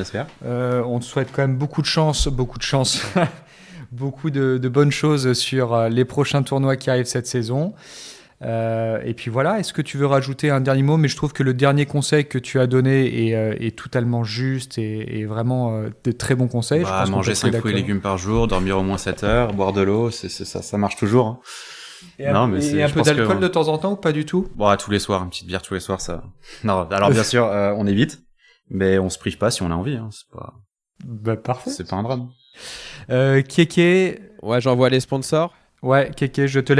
On te souhaite quand même beaucoup de chance. Beaucoup de bonnes choses sur les prochains tournois qui arrivent cette saison. Et puis voilà, est-ce que tu veux rajouter un dernier mot? Mais je trouve que le dernier conseil que tu as donné est totalement juste et vraiment de très bons conseils. Je pense manger 5 fruits et légumes par jour, dormir au moins 7 heures, boire de l'eau, ça marche toujours. Hein. Et un peu d'alcool de temps en temps ou pas du tout? Tous les soirs, une petite bière tous les soirs, ça. Non, alors bien sûr, on évite, mais on se prive pas si on a envie. Hein. C'est pas. Parfait. C'est pas un drame. Kéké. Ouais, j'envoie les sponsors. Ouais, Kéké, je te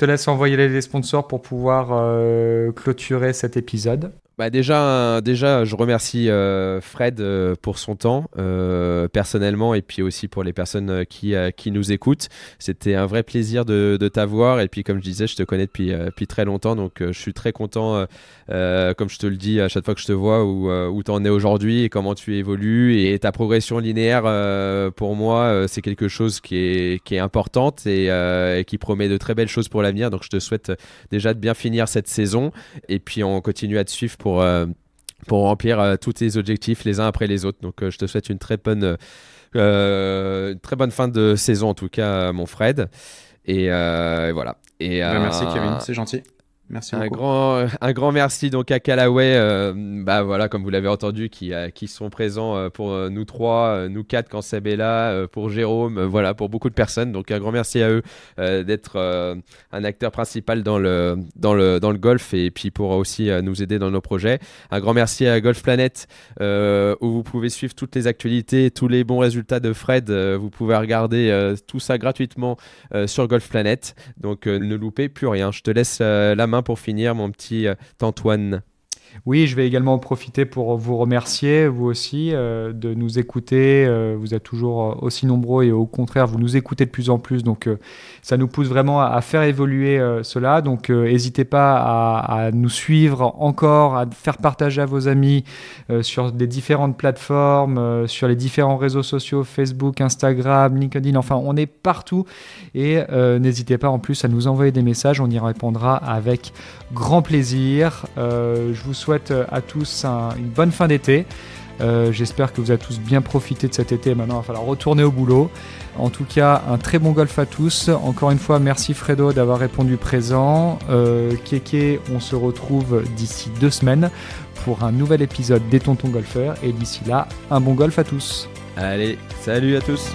laisse envoyer les sponsors pour pouvoir clôturer cet épisode. Déjà, je remercie Fred pour son temps, personnellement, et puis aussi pour les personnes qui nous écoutent. C'était un vrai plaisir de t'avoir, et puis comme je disais, je te connais depuis très longtemps, donc je suis très content, comme je te le dis à chaque fois que je te vois, où tu en es aujourd'hui et comment tu évolues, et ta progression linéaire, pour moi, c'est quelque chose qui est importante et qui promet de très belles choses pour l'avenir. Donc je te souhaite déjà de bien finir cette saison, et puis on continue à te suivre pour remplir tous tes objectifs les uns après les autres. Donc je te souhaite une très bonne fin de saison en tout cas, mon Fred. Et voilà. Merci Kevin, c'est gentil. Merci beaucoup. Un grand merci donc à Callaway, voilà, comme vous l'avez entendu, qui sont présents pour nous trois, nous quatre quand Seb est là, pour Jérôme, voilà, pour beaucoup de personnes. Donc un grand merci à eux d'être un acteur principal dans le golf, et puis pour aussi nous aider dans nos projets. Un grand merci à Golf Planet, où vous pouvez suivre toutes les actualités, tous les bons résultats de Fred. Vous pouvez regarder tout ça gratuitement sur Golf Planet. Donc ne loupez plus rien. Je te laisse la main pour finir, mon petit Antoine. Oui, je vais également en profiter pour vous remercier, vous aussi, de nous écouter. Vous êtes toujours aussi nombreux et au contraire, vous nous écoutez de plus en plus. Donc, ça nous pousse vraiment à faire évoluer cela. Donc, n'hésitez pas à nous suivre encore, à faire partager à vos amis sur des différentes plateformes, sur les différents réseaux sociaux, Facebook, Instagram, LinkedIn. Enfin, on est partout. Et n'hésitez pas en plus à nous envoyer des messages. On y répondra avec grand plaisir. Je vous souhaite à tous une bonne fin d'été. J'espère que vous avez tous bien profité de cet été. Maintenant, il va falloir retourner au boulot. En tout cas, un très bon golf à tous. Encore une fois, merci Fredo d'avoir répondu présent. Kéké, on se retrouve d'ici 2 semaines pour un nouvel épisode des Tontons Golfeurs. Et d'ici là, un bon golf à tous. Allez, salut à tous.